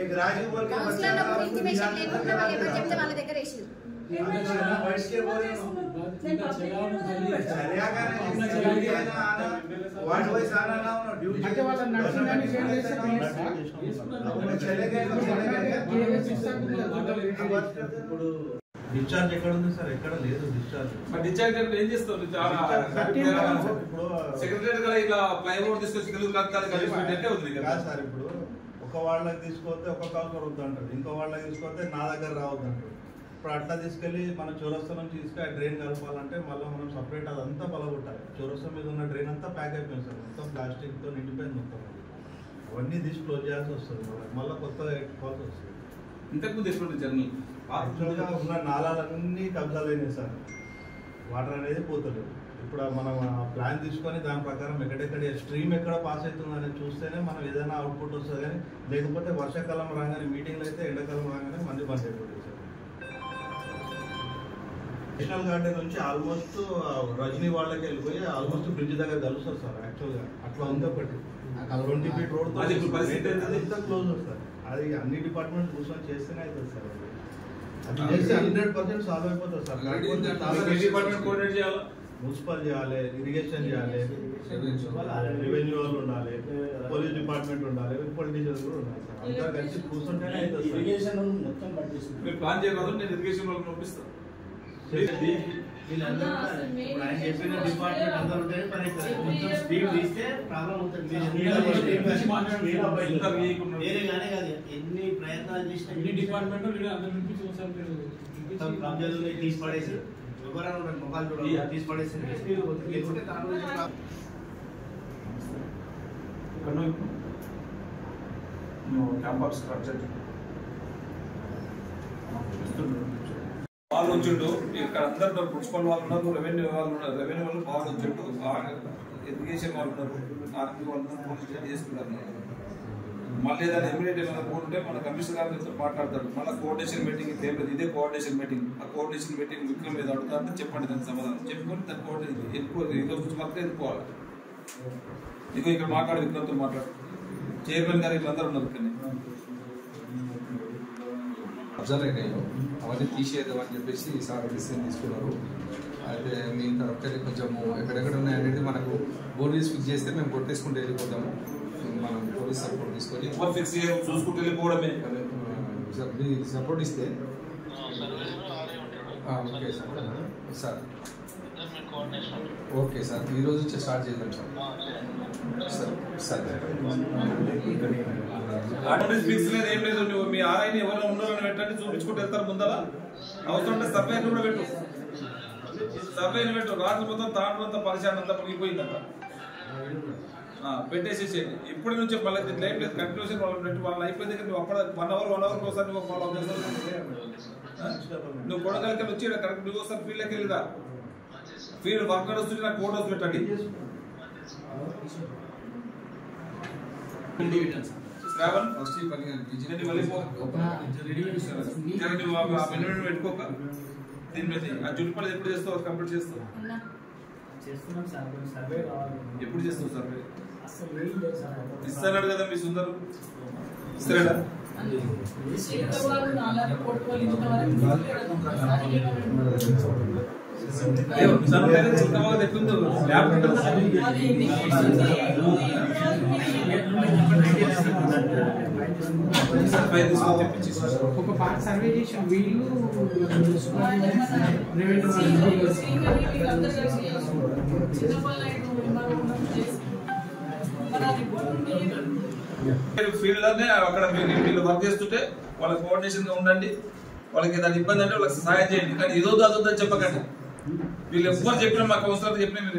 एक राजू बोल के बच्चा काउंसलर को इंटीमेशन लेకుండా వాళ్ళు ఎవరు చెప్తే వాళ్ళ దగ్గర వేసారు बैठ के बोल रहे हो चलिया करे आना वार्ड वाइज आना ना हो ड्यूटी అంటే వాళ్ళ నర్సింగ్ అని చేంజ్ చేస్తే चले गए ఇప్పుడు డిశ్చార్జ్ ఎక్కడ ఉంది సార్ ఎక్కడ లేదు డిశ్చార్జ్ మరి డిశ్చార్జ్ అంటే ఏం చేస్తావు సెక్రటరీ గారు ఇలా ప్లైవుడ్ తీసుకొచ్చి తెలుగు కట్టాలి కలిసి ఉంది కదా సార్ ఇప్పుడు ఒక వాళ్ళకి తీసుకొస్తే ఒక కౌంటర్ వద్దంటారు ఇంకో వాళ్ళకి తీసుకొస్తే నా దగ్గర రావద్దంటారు ఇప్పుడు అట్లా తీసుకెళ్లి మన చౌరస్తా నుంచి తీసుకెళ్ళి డ్రైన్ కలపాలంటే మళ్ళీ మనం సపరేట్ అదంతా బలగొట్టాలి చౌరస్తా మీద ఉన్న డ్రైన్ అంతా ప్యాక్ అయిపోయింది సార్ మొత్తం ప్లాస్టిక్తో నిండిపోయింది మొత్తం అవన్నీ తీసి క్లోజ్ చేయాల్సి వస్తుంది మళ్ళీ కొత్తగా ఎట్టుకోవాల్సి వస్తుంది ఇంతకుముందు ఎప్పుడు జర్నల్ ఉన్న నాళాలన్నీ కబ్జాలైనాయి సార్ వాటర్ అనేది పోతలేదు ఇప్పుడు మనం ప్లాన్ తీసుకొని దాని ప్రకారం ఎక్కడెక్కడ స్ట్రీమ్ ఎక్కడ పాస్ అవుతుందని చూస్తేనే మనం ఏదైనా అవుట్పుట్ వస్తుంది కానీ లేకపోతే వర్షాకాలం రాగానే మీటింగ్లు అయితే ఎండాకాలం రాగానే మంది బంద్ అయిపోతుంది సార్ నేషనల్ గార్డెన్ నుంచి ఆల్మోస్ట్ రజనీ వాళ్ళకి వెళ్ళిపోయి ఆల్మోస్ట్ బ్రిడ్జ్ దగ్గర కలుస్తారు సార్. యాక్చువల్గా అట్లా ఉంది ఒకటి 20 feet రోడ్ అంతా క్లోజ్ సార్. అది అన్ని డిపార్ట్మెంట్స్ కూర్చొని చేస్తేనే అవుతుంది సార్. అది చేస్తే 100% సాల్వ్ అయిపోతుంది సార్. మున్సిపల్ చేయాలి, ఇరిగేషన్ చేయాలి, రెవెన్యూ వాళ్ళు ఉండాలి, పోలీస్ డిపార్ట్మెంట్ ఉండాలి, పొలిటీషియన్స్ కూడా ఉండాలి సార్. అంతా కలిసి కూర్చుంటేనే అవుతుంది. ఇరిగేషన్ మొత్తం పట్టిస్తుంది. ప్లాన్ చేయగలరు, నేను ఇరిగేషన్ వాళ్ళకి పంపిస్తాను. ఆయన చెప్పిన డిపార్ట్మెంట్ అందరూ ఉంటే పని మొత్తం స్పీడ్ తీస్తే ప్రాబ్లం అవుతుంది. వేరే కానీ కాదు, ఎన్ని ప్రయత్నాలు చేసినా ఎన్ని డిపార్ట్మెంట్ తీసి పడేసి ఎవరైనా మొబైల్ చూడాలి తీసి పడేసి లేకుంటే క్యాంపస్ స్ట్రక్చర్ వాళ్ళు వచ్చిండు. ఇక్కడ అందరు మున్సిపల్ వాళ్ళు ఉన్నారు, రెవెన్యూ వాళ్ళు ఉన్నారు. రెవెన్యూ వాళ్ళు బాగా వచ్చిండు, ఎడ్యుకేషన్ వాళ్ళు ఉన్నారు, ఆర్మీ వాళ్ళు ఉన్నారు, పోలీస్ స్టేషన్ చేసుకున్నారు. మళ్ళీ ఏదైనా ఇమీడియట్ ఏమైనా ఫోన్ ఉంటే మన కమిషనర్ గారితో మాట్లాడతారు. మళ్ళీ కోఆర్డినేషన్ మీటింగ్ ఇదే కోఆర్డినేషన్ మీటింగ్. ఆ కోఆర్డినేషన్ మీటింగ్ విక్రమ్ మీద అడుగుతారంటే చెప్పండి, దానికి సమాధానం చెప్పుకొని దాన్ని కోఆర్డినేషన్ ఈరోజు వర్క్ ఎదుర్కోవాలి. ఇదిగో ఇక్కడ మాట్లాడు, విక్రమ్తో మాట్లాడు. చైర్మన్ గారు వీళ్ళందరూ ఉన్నారు. ఇక్కడ అబ్జర్వ్ అయ్యాయో అవన్నీ తీసేద్దామని చెప్పేసి సార్ డిసిజన్ తీసుకున్నారు. అయితే మీ తరఫున కొంచెము ఎక్కడెక్కడ ఉన్నాయనేది మనకు బోర్డీస్ ఫిక్స్ చేస్తే మేము కొట్టేసుకుంటూ వెళ్ళిపోతాము. మనం పోలీస్ సపోర్ట్ తీసుకొని చూసుకుంటూ వెళ్ళిపోవడమే. మీ సపోర్ట్ ఇస్తే ఓకే సార్. ఓకే సార్, ఈరోజు స్టార్ట్ చేద్దాం సార్. సార్ ఫిక్స్ లేదు, ఏం లేదు. నువ్వు మీ ఆర్ఐని ఎవరైనా ఉన్నారని పెట్టండి, చూపించుకుంటూ వెళ్తారు. ముందర అవసరం ఉంటే సర్వేని కూడా పెట్టు, సర్వేని పెట్టు. రాత్రి మొత్తం తాండ్రు అంతా పరిశాన్ అంతా ముగిపోయిందంట. పెట్టేసేసేయండి ఇప్పటి నుంచి. మళ్ళీ లైఫ్ లేదు, కన్క్లూషన్ వాళ్ళ అయిపోయింది. నువ్వు అప్పుడు 1 hour ఒకసారి నువ్వు ఫాలో అప్ చేస్తావు. నువ్వు కొడగలికి వచ్చి కరెక్ట్ నువ్వు ఒకసారి ఫీల్డ్కి వెళ్ళిరా. ఫీల్డ్ వర్క్ వస్తుంది, నాకు కోడ్ హౌస్ పెట్టండి. శ్రావణ్ పెట్టుకోక దీని మీద ఆ జుట్టుపల్లి ఎప్పుడు చేస్తావు, కంప్లీట్ చేస్తావు? ఎప్పుడు చేస్తావు సర్వే? ఇస్తాడు కదా మీ సుందరు, ఇస్తాడా? ఒక పార్ట్ సర్వే చేసి వీళ్ళు ఫీల్డ్ లోనే అక్కడ వీళ్ళు వర్క్ చేస్తుంటే వాళ్ళ కోఆర్డినేషన్ గా ఉండండి. వాళ్ళకి ఏదైనా ఇబ్బంది అంటే వాళ్ళకి సహాయం చేయండి. కానీ ఇదొద్దు అదొద్దని చెప్పకండి. వీళ్ళు ఎవ్వరు చెప్పినా మాకు అవసరం చెప్పినా మీరు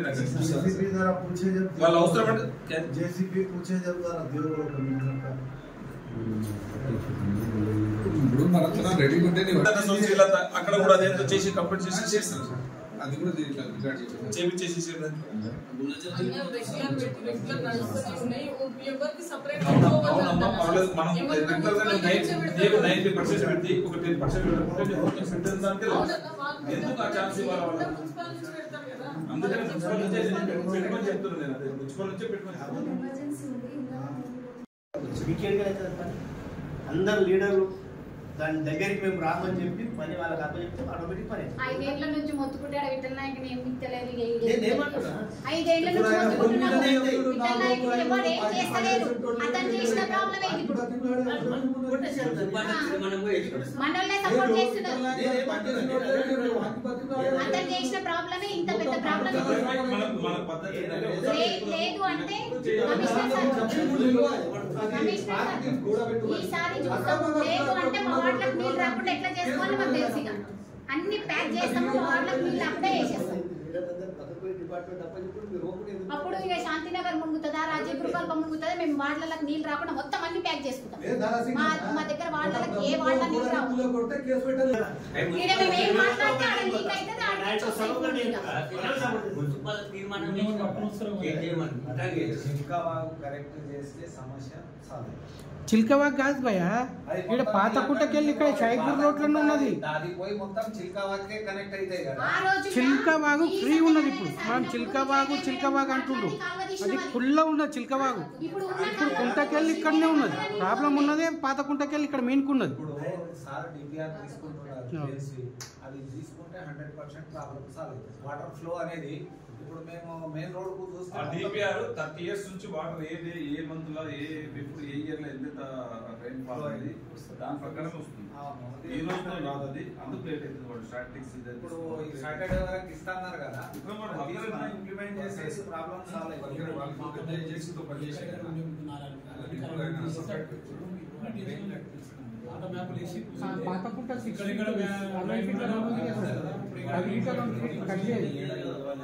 వాళ్ళ అవసరం అంటే అక్కడ కూడా అదేంతో చేసి కంప్లీట్ చేసి చేస్తారు. అది కూడా చేపించేసి మనం 90% పెట్టి ఒక 10% ఎందుకు ఆ ఛాన్స్ ఇవ్వాలి? అందుకని మున్సిపల్ నుంచే పెట్టుకొని చెప్తున్నాను నేను. అదే మున్సిపల్ నుంచే పెట్టుకొని అందరు లీడర్లు దాని దగ్గరికి మేము రామని చెప్పి పని వాళ్ళకి అప్పచెప్తే ఆటోమేటిక్ పని. 5 ఏళ్ల నుంచి మొత్తుకుంటే విఠల్ నాయకుని ఏమి ఇస్తలేదు. 5 ఏళ్ల నుంచి మొత్తుకుంటున్నాము, విఠల్ నాయకుని ఎవరు ఏం చేస్తలేరు. అతను చేసిన ప్రాబ్లం ఏంటి? ఇప్పుడు మనల్నే సపోర్ట్ చేస్తున్నారు. అతను చేసిన ప్రాబ్లమే ఇంత పెద్ద ప్రాబ్లం. లేదు అంటే ఈసారి చూస్తాము. లేదు అంటే మా వార్డులకు నీళ్ళు రాకుండా ఎట్లా చేసుకోవాలో మాకు తెలుసు. ఇక అన్ని ప్యాక్ చేస్తాము, మా వార్డులకు నీళ్ళు అప్పుడే వేసేస్తాం. అప్పుడు ఇక శాంతినగర్ మునుగుతుందా, రాజీవ్ ప్రకల్పం మునుగుతుందా, మేము వార్డులకు నీళ్ళు రాకుండా మొత్తం అన్ని ప్యాక్ చేసుకుంటాం. మా దగ్గర వార్డులకు ఏ వార్డుల నీళ్ళు రావు. ఇక్కడ మేము ఏం మాట్లాడితే ఆడ లీక్ అవుతుంది. మున్సిపల్ తీర్మానం చిల్కావాగు కరెక్ట్ చేస్తే సమస్య సాల్వ్. చిల్కవాగ్ కాదు భయ, ఇక్కడ పాత కుట్టకెళ్ళి ఇక్కడ షాయిపూర్ రోడ్లోనే ఉన్నది. అది పోయి మొత్తం చిల్కావాగ్కే కనెక్ట్ అవుతాయి కదా. చిల్కవాగు ఫ్రీ ఉన్నది. ఇప్పుడు మనం చిల్కవాగు అంటుండ్రు, అది ఫుల్గా ఉన్నది చిల్కవాగు. ఇప్పుడు కుంటకెళ్ళి ఇక్కడనే ఉన్నది. ప్రాబ్లం ఉన్నదే పాత కుంటకెళ్ళి ఇక్కడ మెయిన్కున్నది. ఇప్పుడు సార్ డిపిఆర్ తీసుకుంటున్నారు, అది తీసుకుంటే 100% ప్రాబ్లం సాల్వ్ అవుతుంది. వాటర్ ఫ్లో అనేది ఇప్పుడు మేము మెయిన్ రోడ్ కు చూస్తే డిపిఆర్ 30 years నుంచి వాటర్ ఏ మంత్ లో ఇప్పుడు ఏ ఇయర్ లో ఎంత రైన్ ఫాల్ అనేది దాని ప్రకారం వస్తుంది. ఈ రోజు రాదు, అది అందుకు లేట్ అవుతుంది. వాడు స్టాటిక్స్ ఇప్పుడు సాటర్డే వరకు ఇస్తున్నారు కదా, ఇంప్లిమెంట్ చేసేసి ప్రాబ్లం సాల్వ్ అయిపోతుంది. పాత కుంట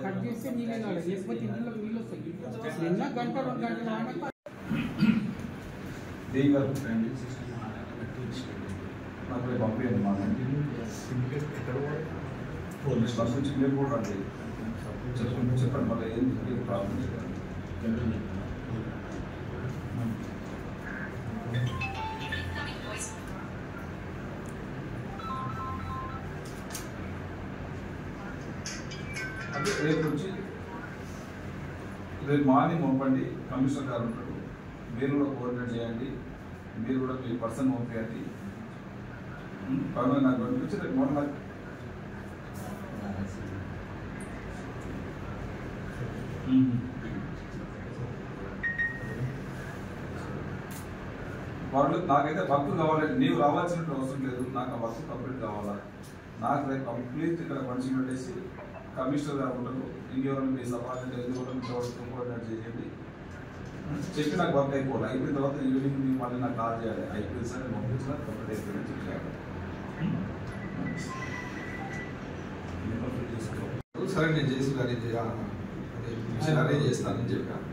కట్ చేస్తే నీళ్ళు లేకపోతే ఇంట్లో నీళ్ళు వస్తాయి. నిన్న గంట 2 గంటల నాకు పంపించండి. మా పోలీస్ బస్ నుంచి మీరు కూడా రండి, చెప్పండి మళ్ళీ ఏం ప్రాబ్లం అదే. రేపు మార్నింగ్ పంపండి, కమిషనర్ గారు ఉంటారు, మీరు కూడా కోఆర్డినేట్ చేయండి, మీరు కూడా మీ పర్సన్ పంపించండి. నాకు పంపించి రేపు మార్నింగ్ వాళ్ళు నాకైతే వర్క్ కావాలంటే నీవు రావాల్సినట్టు అవసరం లేదు, నాకు ఆ వర్క్ కంప్లీట్ కావాలా. నాకు రేపు కంప్లీట్ ఇక్కడ పంచి పెట్టేసి కమిషనర్ గారు ఉంటారు, ఇంకెవరైనా మీ సబార్డినేట్ కోఆర్డినేట్ చేయండి, చెప్పి నాకు వర్క్ అయిపోవాలి. అయిపోయిన తర్వాత ఈవినింగ్ మీకు మళ్ళీ నాకు కాల్ చేయాలి. అయిపోయింది సార్, నేను పంపించిన కంప్లీట్ అయిపోయిందని చెప్పాను. సరే నేను చేసి మిషన్ అరేంజ్ చేస్తానని చెప్పాను.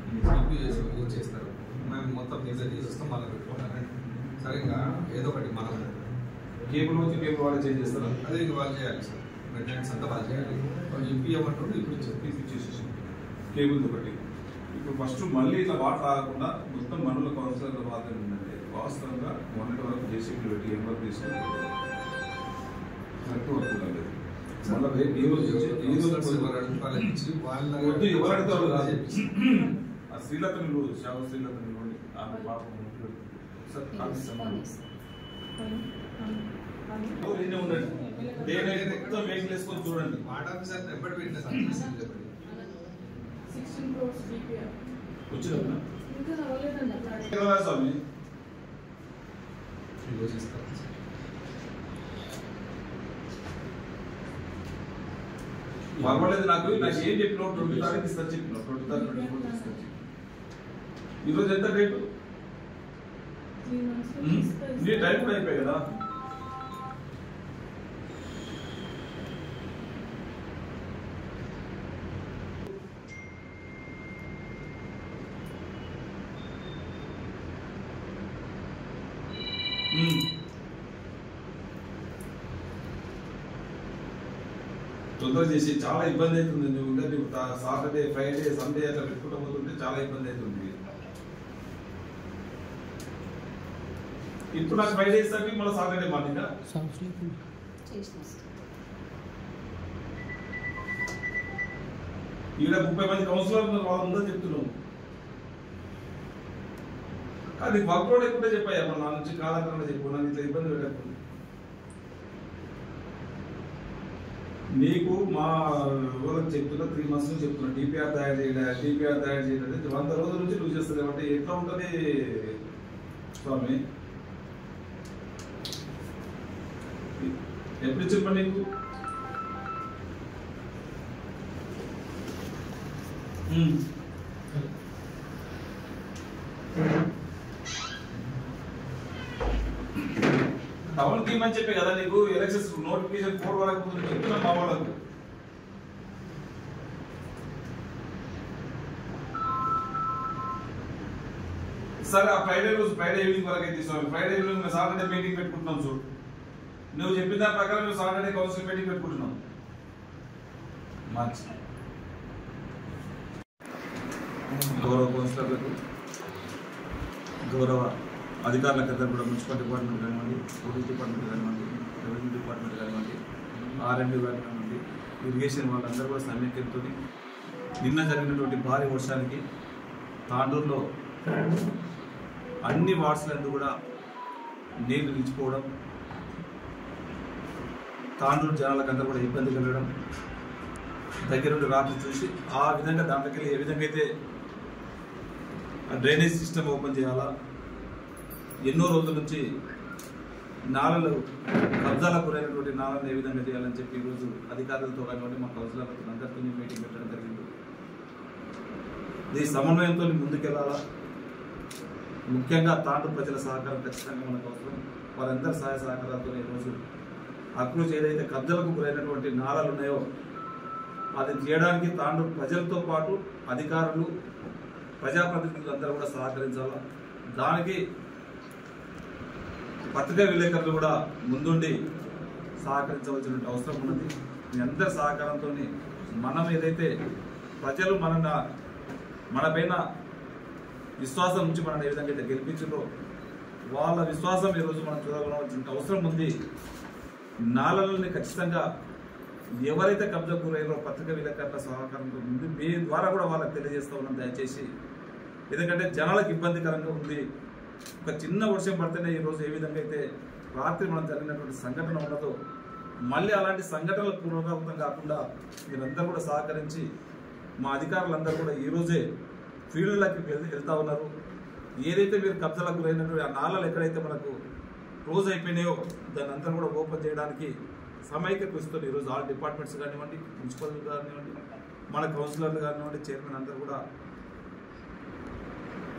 ఏం చేస్తారు, మేము మొత్తం డిజైన్ చేసేస్తాం, మళ్ళీ పెట్టుకుంటాను. సరే ఇంకా ఏదో ఒకటి మనం కేబుల్ వచ్చి కేబుల్ వాళ్ళే చేంజ్ చేస్తారు. అదే ఇంకా వాళ్ళు చేయాలి సార్, మెయింటెనెన్స్ అంతా వాళ్ళు చేయాలి. వాళ్ళు ఇప్పియమంటుంటే ఇప్పుడు ఇచ్చేసేసి కేబుల్ ఒకటి. ఇప్పుడు ఫస్ట్ మళ్ళీ ఇట్లా వాటర్ రాకుండా మొత్తం మనుల కౌన్సిలర్ మాత్రం ఏంటంటే వాస్తవంగా మొన్నటి వరకు జేసీపీలు పెట్టి ఏం వర్క్ తీసుకుంటే కరెక్ట్ వర్క్ కాలేదు. మళ్ళీ ఎవరైతే ఆ శ్రీలత శావ శ్రీలత ఆమె పాపం ఉండండి, డే నైట్ మొత్తం వెహికల్ వేసుకొని చూడండి. వార్డ్ ఆఫీసర్ ఎప్పటి పెట్టిన సార్ వచ్చిన స్వామి పర్వాలేదు. నాకు ఏం చెప్పిన 20 తారీఖు ఇస్తా చెప్పిన 20 తారీఖు 24 ఇస్తా. ఈరోజు ఎంత రేటు? నీ టైం కూడా అయిపోయాయి కదా. తొందర చేసి చాలా ఇబ్బంది అవుతుంది. నువ్వు సాటర్డే ఫ్రైడే సండే అట్లా పెట్టుకుంటూ పోతుంటే చాలా ఇబ్బంది అవుతుంది. ఇప్పుడు నాకు ఫ్రైడే ఇస్తాకి మళ్ళీ సాటర్డే మార్నింగ్ ఈడ 30 మంది కౌన్సిలర్ వాళ్ళు ఉందని చెప్తున్నావు. అది వర్క్ లోడ్ ఎక్కువ చెప్పాయా మన నా నుంచి కాదకుండా చెప్పు, నాకు ఇట్లా ఇబ్బంది పెట్టకుండా. నీకు మా ఎవరికి చెప్తున్నా 3 months నుంచి చెప్తున్నా డిపిఆర్ తయారు చేయడం 100 రోజుల నుంచి నువ్వు చేస్తావు. అంటే ఎట్లా ఉంటుంది స్వామి? ఎప్పుడు చెప్పండి నీకు? టౌన్ తీయమని చెప్పే కదా నీకు ఎలక్షన్స్ నోటిఫికేషన్ 4 వరకు చెప్తున్నా మా వాళ్ళకు. సరే ఆ ఫ్రైడే ఈవినింగ్ వరకు అయితే తీసుకోవాలి. ఫ్రైడే ఈవినింగ్ మేము సాటర్డే మీటింగ్ పెట్టుకుంటున్నాం. చూడు, నువ్వు చెప్పిన దాని ప్రకారం మేము సాటర్డే కౌన్సిల్ మీటింగ్ పెట్టుకుంటున్నాం. మార్చి కౌన్సిలర్లకు, గౌరవ అధికారులకు అందరూ కూడా మున్సిపల్ డిపార్ట్మెంట్ కానివ్వండి, పోలీస్ డిపార్ట్మెంట్ కానివ్వండి, రెవెన్యూ డిపార్ట్మెంట్ కానివ్వండి, R&D కానివ్వండి, ఇరిగేషన్ వాళ్ళందరూ కూడా సమైక్యంతో నిన్న జరిగినటువంటి భారీ వర్షానికి తాండూరులో అన్ని వార్డ్స్లందు కూడా నీళ్లు నిలిచిపోవడం, తాండూరు జనాలకంతా కూడా ఇబ్బంది కలగడం, దగ్గరుండి రాత్రి చూసి ఆ విధంగా దాంట్లోకి ఏ విధంగా అయితే డ్రైనేజ్ సిస్టమ్ ఓపెన్ చేయాలా, ఎన్నో రోజుల నుంచి నాలలు కబ్జాలకు గురైనటువంటి నాలను ఏ విధంగా చేయాలని చెప్పి ఈరోజు అధికారులతో కానివ్వండి మా కౌన్సిలర్లతో అందరితో మీటింగ్ పెట్టడం జరిగింది. ఈ సమన్వయంతో ముందుకెళ్లాలా, ముఖ్యంగా తాండూరు ప్రజల సహకారం ఖచ్చితంగా మనకు అవసరం. వారందరి సహాయ సహకారాలతో ఈరోజు అక్రోజ్ ఏదైతే కబ్జాలకు గురైనటువంటి నాలాలు ఉన్నాయో అది చేయడానికి తాండూరు ప్రజలతో పాటు అధికారులు, ప్రజాప్రతినిధులు అందరూ కూడా సహకరించాలా. దానికి పత్రికా విలేకరులు కూడా ముందుండి సహకరించవలసిన అవసరం ఉన్నది. మీ అందరి సహకారంతో మనం ఏదైతే ప్రజలు మన పైన విశ్వాసం నుంచి మనల్ని ఏ విధంగా అయితే గెలిపించిందో వాళ్ళ విశ్వాసం ఈరోజు మనం చూడవలసిన అవసరం ఉంది. నాలలని ఖచ్చితంగా ఎవరైతే కబ్జా గురైనో పత్రికా విలేకరుల సహకారంతో ఉంది మీ ద్వారా కూడా వాళ్ళకి తెలియజేస్తూ ఉన్నాం. దయచేసి ఎందుకంటే జనాలకు ఇబ్బందికరంగా ఉంది. ఒక చిన్న వర్షం పడితేనే ఈరోజు ఏ విధంగా అయితే రాత్రి మనం జరిగినటువంటి సంఘటన ఉన్నదో మళ్ళీ అలాంటి సంఘటనలు పునరావృతం కాకుండా మీరందరూ కూడా సహకరించి మా అధికారులందరూ కూడా ఈరోజే ఫీల్డ్లకి వెళ్తూ ఉన్నారు. ఏదైతే మీరు కబ్జాలకు గురైనటువంటి ఆ నాళాలు ఎక్కడైతే మనకు క్లోజ్ అయిపోయినాయో దాన్ని అంతా కూడా ఓపెన్ చేయడానికి సమైక్య కృషితో ఈరోజు ఆల్ డిపార్ట్మెంట్స్ కానివ్వండి, మున్సిపల్ కానివ్వండి, మన కౌన్సిలర్లు కానివ్వండి, చైర్మన్ అందరూ కూడా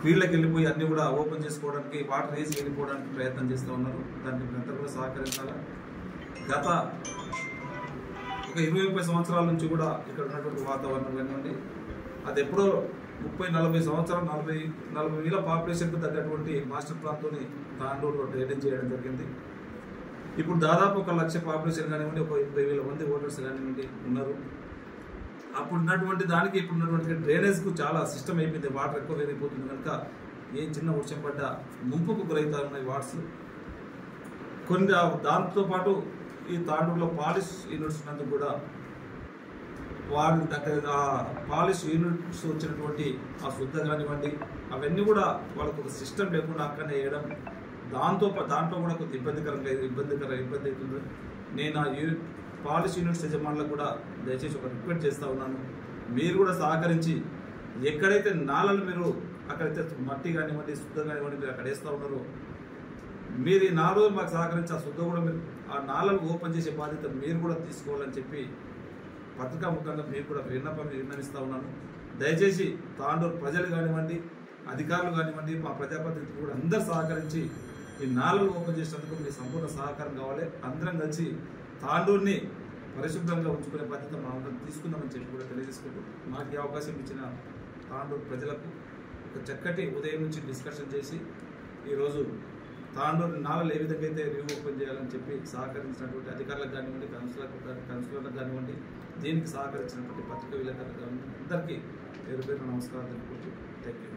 ఫీల్డ్కి వెళ్ళిపోయి అన్ని కూడా ఓపెన్ చేసుకోవడానికి, వాటర్ వేసి వెళ్ళిపోవడానికి ప్రయత్నం చేస్తూ ఉన్నారు. దానికి అంతా కూడా సహకరించాలి. గత ఒక 20-30 సంవత్సరాల నుంచి కూడా ఇక్కడ ఉన్నటువంటి వాతావరణం కానివ్వండి, అది ఎప్పుడో 30-40 సంవత్సరాలు 40,000 పాపులేషన్కు తగ్గటువంటి మాస్టర్ ప్లాన్తో తాండూరులో డ్రైనేజ్ చేయడం జరిగింది. ఇప్పుడు దాదాపు 1,00,000 పాపులేషన్ కానివ్వండి, ఒక 80,000 మంది ఓటర్స్ కానివ్వండి ఉన్నారు. అప్పుడు ఉన్నటువంటి దానికి ఇప్పుడు ఉన్నటువంటి డ్రైనేజ్కు చాలా సిస్టమ్ అయిపోయింది. వాటర్ ఎక్కువ వేరైపోతుంది కనుక ఏ చిన్న వర్షం పడ్డా ముంపుకు గురవుతా ఉన్నాయి వార్డ్స్ కొన్ని. దాంతోపాటు ఈ తాండూరులో పాలిష్ యూనిట్స్ ఉన్నందుకు కూడా వారి దగ్గర ఆ పాలిష్ యూనిట్స్ వచ్చినటువంటి ఆ శుద్ధ కానివ్వండి అవన్నీ కూడా వాళ్ళకు ఒక సిస్టమ్ లేకుండా అక్కడనే వేయడం, దాంట్లో కూడా కొంత ఇబ్బంది అవుతుంది. నేను ఆ పాలిష్ యూనిట్స్ యజమానులకు కూడా దయచేసి ఒక రిక్వెస్ట్ చేస్తూ ఉన్నాను. మీరు కూడా సహకరించి ఎక్కడైతే నాళాలు మీరు అక్కడైతే మట్టి కానివ్వండి, శుద్ధ కానివ్వండి మీరు అక్కడ వేస్తూ ఉన్నారో మీరు ఈ 4 రోజులు మాకు సహకరించి ఆ శుద్ధ కూడా మీరు ఆ నాళాలు ఓపెన్ చేసే బాధ్యత మీరు కూడా తీసుకోవాలని చెప్పి పత్రికా ముఖంగా మీరు కూడా విన్నవిస్తూ ఉన్నాను. దయచేసి తాండూరు ప్రజలు కానివ్వండి, అధికారులు కానివ్వండి, మా ప్రజాప్రతినిధులు కూడా అందరూ సహకరించి ఈ నాళాలు ఓపెన్ చేసినందుకు మీ సంపూర్ణ సహకారం కావాలి. అందరం కలిసి తాండూరుని పరిశుభ్రంగా ఉంచుకునే బాధ్యత మా అందరం తీసుకుందామని చెప్పి కూడా తెలియజేసుకుంటూ మాకు ఈ అవకాశం ఇచ్చిన తాండూరు ప్రజలకు ఒక చక్కటి ఉదయం నుంచి డిస్కషన్ చేసి ఈరోజు తాండూరు నాళాలు ఏ విధంగా అయితే రీఓపెన్ చేయాలని చెప్పి సహకరించినటువంటి అధికారులకు కానివ్వండి, కౌన్సిలర్లకు కానివ్వండి, దీనికి సహకరించినటువంటి పత్రికా విలేకరులకు కానివ్వండి అందరికీ పేరు పేరు నమస్కారం తెలుపుకుంటూ థ్యాంక్ యూ.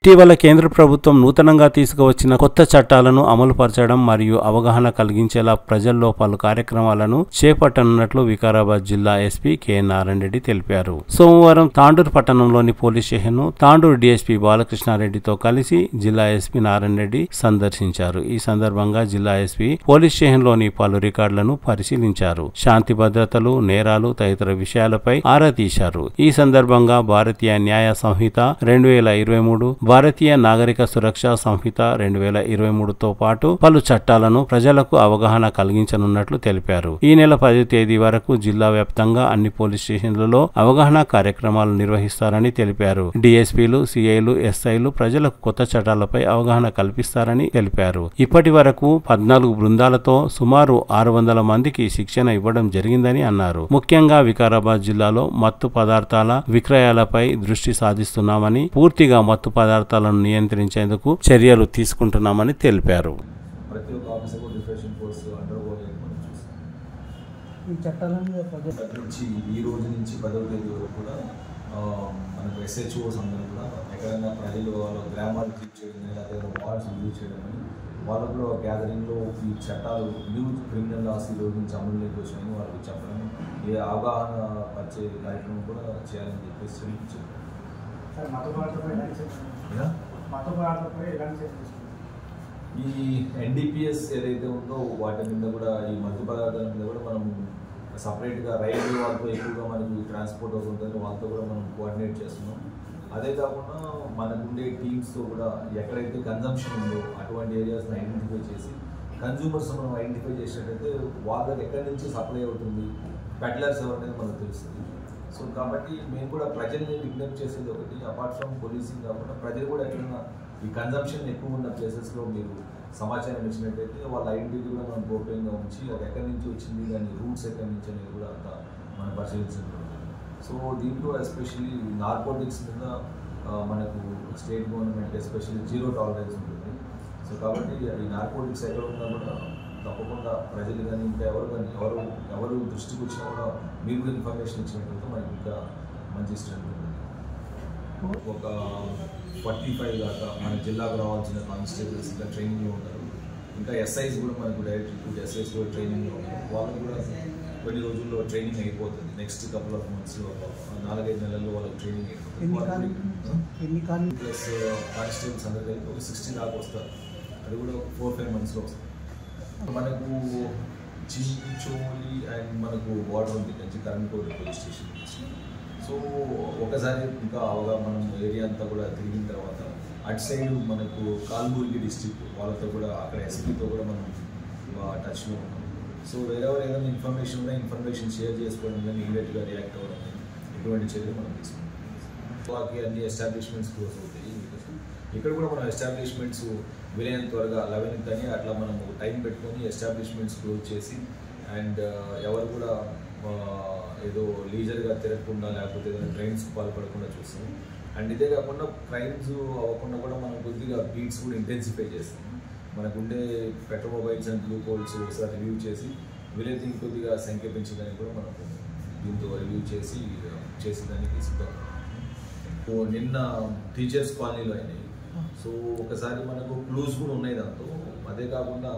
ఇటీవల కేంద్ర ప్రభుత్వం నూతనంగా తీసుకువచ్చిన కొత్త చట్టాలను అమలుపరచడం మరియు అవగాహన కలిగించేలా ప్రజల్లో పలు కార్యక్రమాలను చేపట్టనున్నట్లు వికారాబాద్ జిల్లా ఎస్పీ కె నారాయణ రెడ్డి తెలిపారు. సోమవారం తాండూరు పట్టణంలోని పోలీస్ స్టేషన్ను తాండూరు డీఎస్పీ బాలకృష్ణారెడ్డితో కలిసి జిల్లా ఎస్పీ నారాయణ రెడ్డి సందర్శించారు. ఈ సందర్భంగా జిల్లా ఎస్పీ పోలీస్ స్టేషన్లోని పలు రికార్డులను పరిశీలించారు. శాంతి భద్రతలు, నేరాలు తదితర విషయాలపై ఆరా తీశారు. ఈ సందర్భంగా భారతీయ న్యాయ సంహిత 2023, భారతీయ నాగరిక సురక్ష సంహిత 2023తో పాటు పలు చట్టాలను ప్రజలకు అవగాహన కలిగించనున్నట్లు తెలిపారు. ఈ నెల 10వ తేదీ వరకు జిల్లా వ్యాప్తంగా అన్ని పోలీస్ స్టేషన్లలో అవగాహన కార్యక్రమాలు నిర్వహిస్తారని తెలిపారు. డీఎస్పీలు, సిఐలు, ఎస్ఐలు ప్రజలకు కొత్త చట్టాలపై అవగాహన కల్పిస్తారని తెలిపారు. ఇప్పటి వరకు 14 బృందాలతో సుమారు 600 మందికి శిక్షణ ఇవ్వడం జరిగిందని అన్నారు. ముఖ్యంగా వికారాబాద్ జిల్లాలో మత్తు పదార్థాల విక్రయాలపై దృష్టి సాధిస్తున్నామని, పూర్తిగా మత్తు పదార్థాలను నియంత్రించేందుకు చర్యలు తీసుకుంటున్నామని తెలిపారు. ప్రతి ఒక్క ఆఫీసర్ కూడా రిఫ్రెషింగ్ కోర్స్ అండర్గోయింగ్ ఈ చట్టాలను నుంచి ఈ రోజు నుంచి 10వ తేదీ వరకు కూడా మనకు SHOs అందరూ కూడా ఎక్కడైనా ప్రజలు వాళ్ళ గ్రామాలు క్లిక్ చేయడం లేదా వార్డ్స్ విజిట్ చేయడం అని వాళ్ళకు కూడా గ్యాదరింగ్లో ఈ చట్టాలు న్యూ క్రిమినల్ లాస్ ఈ రోజు నుంచి అమలులోకి వచ్చాయని వాళ్ళకి చెప్పడం ఏ అవగాహన పరిచే కార్యక్రమం కూడా చేయాలని చెప్పేసి ఈ NDPS ఏదైతే ఉందో వాటి మీద కూడా ఈ మత్తు పదార్థాల మీద కూడా మనం సపరేట్గా రైల్వే వాళ్ళతో ఎక్కువగా మనకి ట్రాన్స్పోర్ట్ అవుతుందని వాళ్ళతో కూడా మనం కోఆర్డినేట్ చేస్తున్నాం. అదే కాకుండా మనకుండే టీమ్స్తో కూడా ఎక్కడైతే కన్జంప్షన్ ఉందో అటువంటి ఏరియాస్ని ఐడెంటిఫై చేసి కన్జ్యూమర్స్ మనం ఐడెంటిఫై చేసినట్టయితే వాళ్ళకి ఎక్కడి నుంచి సప్లై అవుతుంది, పెడ్లర్స్ ఎవరనేది మనకు తెలుస్తుంది. సో కాబట్టి మేము కూడా ప్రజల్ని విజ్ఞప్తి చేసేది ఒకటి, అపార్ట్ ఫ్రమ్ పోలీసింగ్ కాకుండా ప్రజలు కూడా ఎక్కడైనా ఈ కన్జంప్షన్ ఎక్కువ ఉన్న ప్లేసెస్లో మీరు సమాచారం ఇచ్చినట్టయితే వాళ్ళ ఐడెంటిటీ కూడా మనం గోప్యంగా ఉంచి అది ఎక్కడి నుంచి వచ్చింది, దాని రూట్స్ ఎక్కడి నుంచి అనేది కూడా అంతా మనం పరిశీలించాలి. సో దీంట్లో ఎస్పెషల్లీ నార్కోటిక్స్ మీద మనకు స్టేట్ గవర్నమెంట్ ఎస్పెషల్లీ 0 టాలరెన్స్ ఉంటుంది. సో కాబట్టి ఈ నార్కోటిక్స్ ఎక్కడ ఉన్నా కూడా తప్పకుండా ప్రజలు కానీ ఇంకా ఎవరు దృష్టికి వచ్చినా కూడా మీరు కూడా ఇన్ఫర్మేషన్ ఇచ్చినట్లయితే మనకి ఇంకా మంచి స్ట్రెంత్ ఉంటుంది. ఒక 45 దాకా మన జిల్లాకు రావాల్సిన కానిస్టేబుల్స్ ఇంకా ట్రైనింగ్లో ఉంటారు. ఇంకా SIs కూడా మనకు డైరెక్ట్ రిక్రూట్ SIs కూడా ట్రైనింగ్లో ఉంటారు. వాళ్ళకి కూడా కొన్ని రోజుల్లో ట్రైనింగ్ అయిపోతుంది. నెక్స్ట్ కపుల్ ఆఫ్ మంత్స్లో 4-5 నెలల్లో వాళ్ళకి ట్రైనింగ్ అయిపోతుంది. ప్లస్ కానిస్టేబుల్స్ అందరూ కలిపి ఒక 60 దాకా వస్తారు. అది కూడా 4-5 మంత్స్లో వస్తుంది. మనకు చించోలి అండ్ మనకు వాటర్ ఉంది నుంచి కరెంట్కోట పోలీస్ స్టేషన్. సో ఒకసారి ఇంకా మనం ఏరియా అంతా కూడా తిరిగిన తర్వాత అటు సైడ్ మనకు కాల్బూర్గి డిస్ట్రిక్ట్ వాళ్ళతో కూడా అక్కడ SPతో కూడా మనం టచ్లో ఉన్నాం. సో వేరెవరు ఏదైనా ఇన్ఫర్మేషన్ ఉన్నా ఇన్ఫర్మేషన్ షేర్ చేసుకోవడం కానీ ఇమీడియట్గా రియాక్ట్ అవ్వడం కానీ ఇటువంటి చర్యలు మనం తీసుకుంటాం. వాళ్ళకి అన్ని ఎస్టాబ్లిష్మెంట్స్ క్లోజ్ అవుతాయి. ఇక్కడ కూడా మనం ఎస్టాబ్లిష్మెంట్స్ వీలైనంత త్వరగా 11th కానీ అట్లా మనము టైం పెట్టుకొని ఎస్టాబ్లిష్మెంట్స్ క్లోజ్ చేసి అండ్ ఎవరు కూడా ఏదో లీజర్గా తిరగకుండా లేకపోతే ఏదైనా ట్రైన్స్ పాల్పడకుండా చూస్తాం. అండ్ ఇదే కాకుండా క్రైమ్స్ అవ్వకుండా కూడా మనం కొద్దిగా బీట్స్ కూడా ఇంటెన్సిఫై చేస్తాం. మనకుండే పెట్రోమొబైల్స్ అండ్ బ్లూ హోల్స్ ఒకసారి రివ్యూ చేసి వీలైతే ఇంకొద్దిగా సంఖ్య పెంచడానికి కూడా మనకు దీంతో రివ్యూ చేసేదానికి సిద్ధం. నిన్న టీచర్స్ కాలనీలో అయినాయి. సో ఒకసారి మనకు క్లూస్ కూడా ఉన్నాయి దాంతో. అదే కాకుండా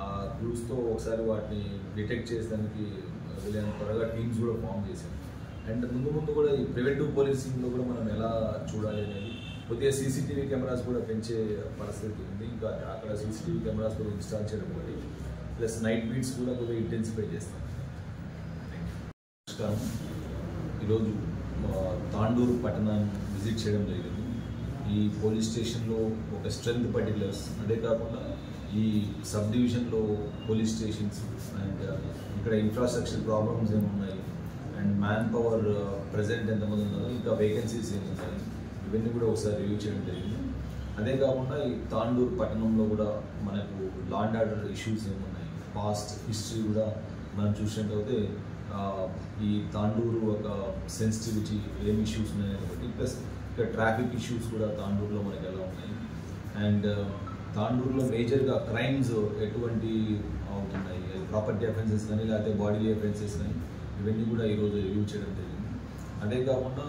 ఆ క్లూస్తో ఒకసారి వాటిని డిటెక్ట్ చేసేదానికి వీలైనంత త్వరగా టీమ్స్ కూడా ఫామ్ చేశాం. అండ్ ముందు కూడా ఈ ప్రివెంటివ్ పోలీసింగ్లో కూడా మనం ఎలా చూడాలి అనేది కొద్దిగా CCTV కెమెరాస్ కూడా పెంచే పరిస్థితి ఉంది. ఇంకా అక్కడ CCTV కెమెరాస్ కూడా ఇన్స్టాల్ చేయడం ఒకటి, ప్లస్ నైట్ బీట్స్ కూడా కొద్దిగా ఇంటెన్సిఫై చేస్తాం. నమస్కారం. ఈరోజు తాండూరు పట్టణాన్ని విజిట్ చేయడం జరిగింది. ఈ పోలీస్ స్టేషన్లో ఒక స్ట్రెంత్ పర్టికులర్స్, అదే కాకుండా ఈ సబ్ డివిజన్లో పోలీస్ స్టేషన్స్ అండ్ ఇక్కడ ఇన్ఫ్రాస్ట్రక్చర్ ప్రాబ్లమ్స్ ఏమున్నాయి అండ్ మ్యాన్ పవర్ ప్రజెంట్ ఎంతమంది ఉన్నారు, ఇంకా వేకెన్సీస్ ఏమున్నాయి, ఇవన్నీ కూడా ఒకసారి రివ్యూ చేయడం జరిగింది. అదే కాకుండా ఈ తాండూరు పట్టణంలో కూడా మనకు లా అండ్ ఆర్డర్ ఇష్యూస్ ఏమున్నాయి, పాస్ట్ హిస్టరీ కూడా మనం చూసినట్లయితే ఈ తాండూరు ఒక సెన్సిటివిటీ ఏం ఇష్యూస్ ఉన్నాయని ఒకటి, ప్లస్ ఇక్కడ ట్రాఫిక్ ఇష్యూస్ కూడా తాండూరులో మనకి ఎలా ఉన్నాయి అండ్ తాండూరులో మేజర్గా క్రైమ్స్ ఎటువంటి అవుతున్నాయి, ప్రాపర్టీ అఫెన్సెస్ కానీ లేకపోతే బాడీ అఫెన్సెస్ కానీ ఇవన్నీ కూడా ఈరోజు రివ్యూ చేయడం జరిగింది. అదే కాకుండా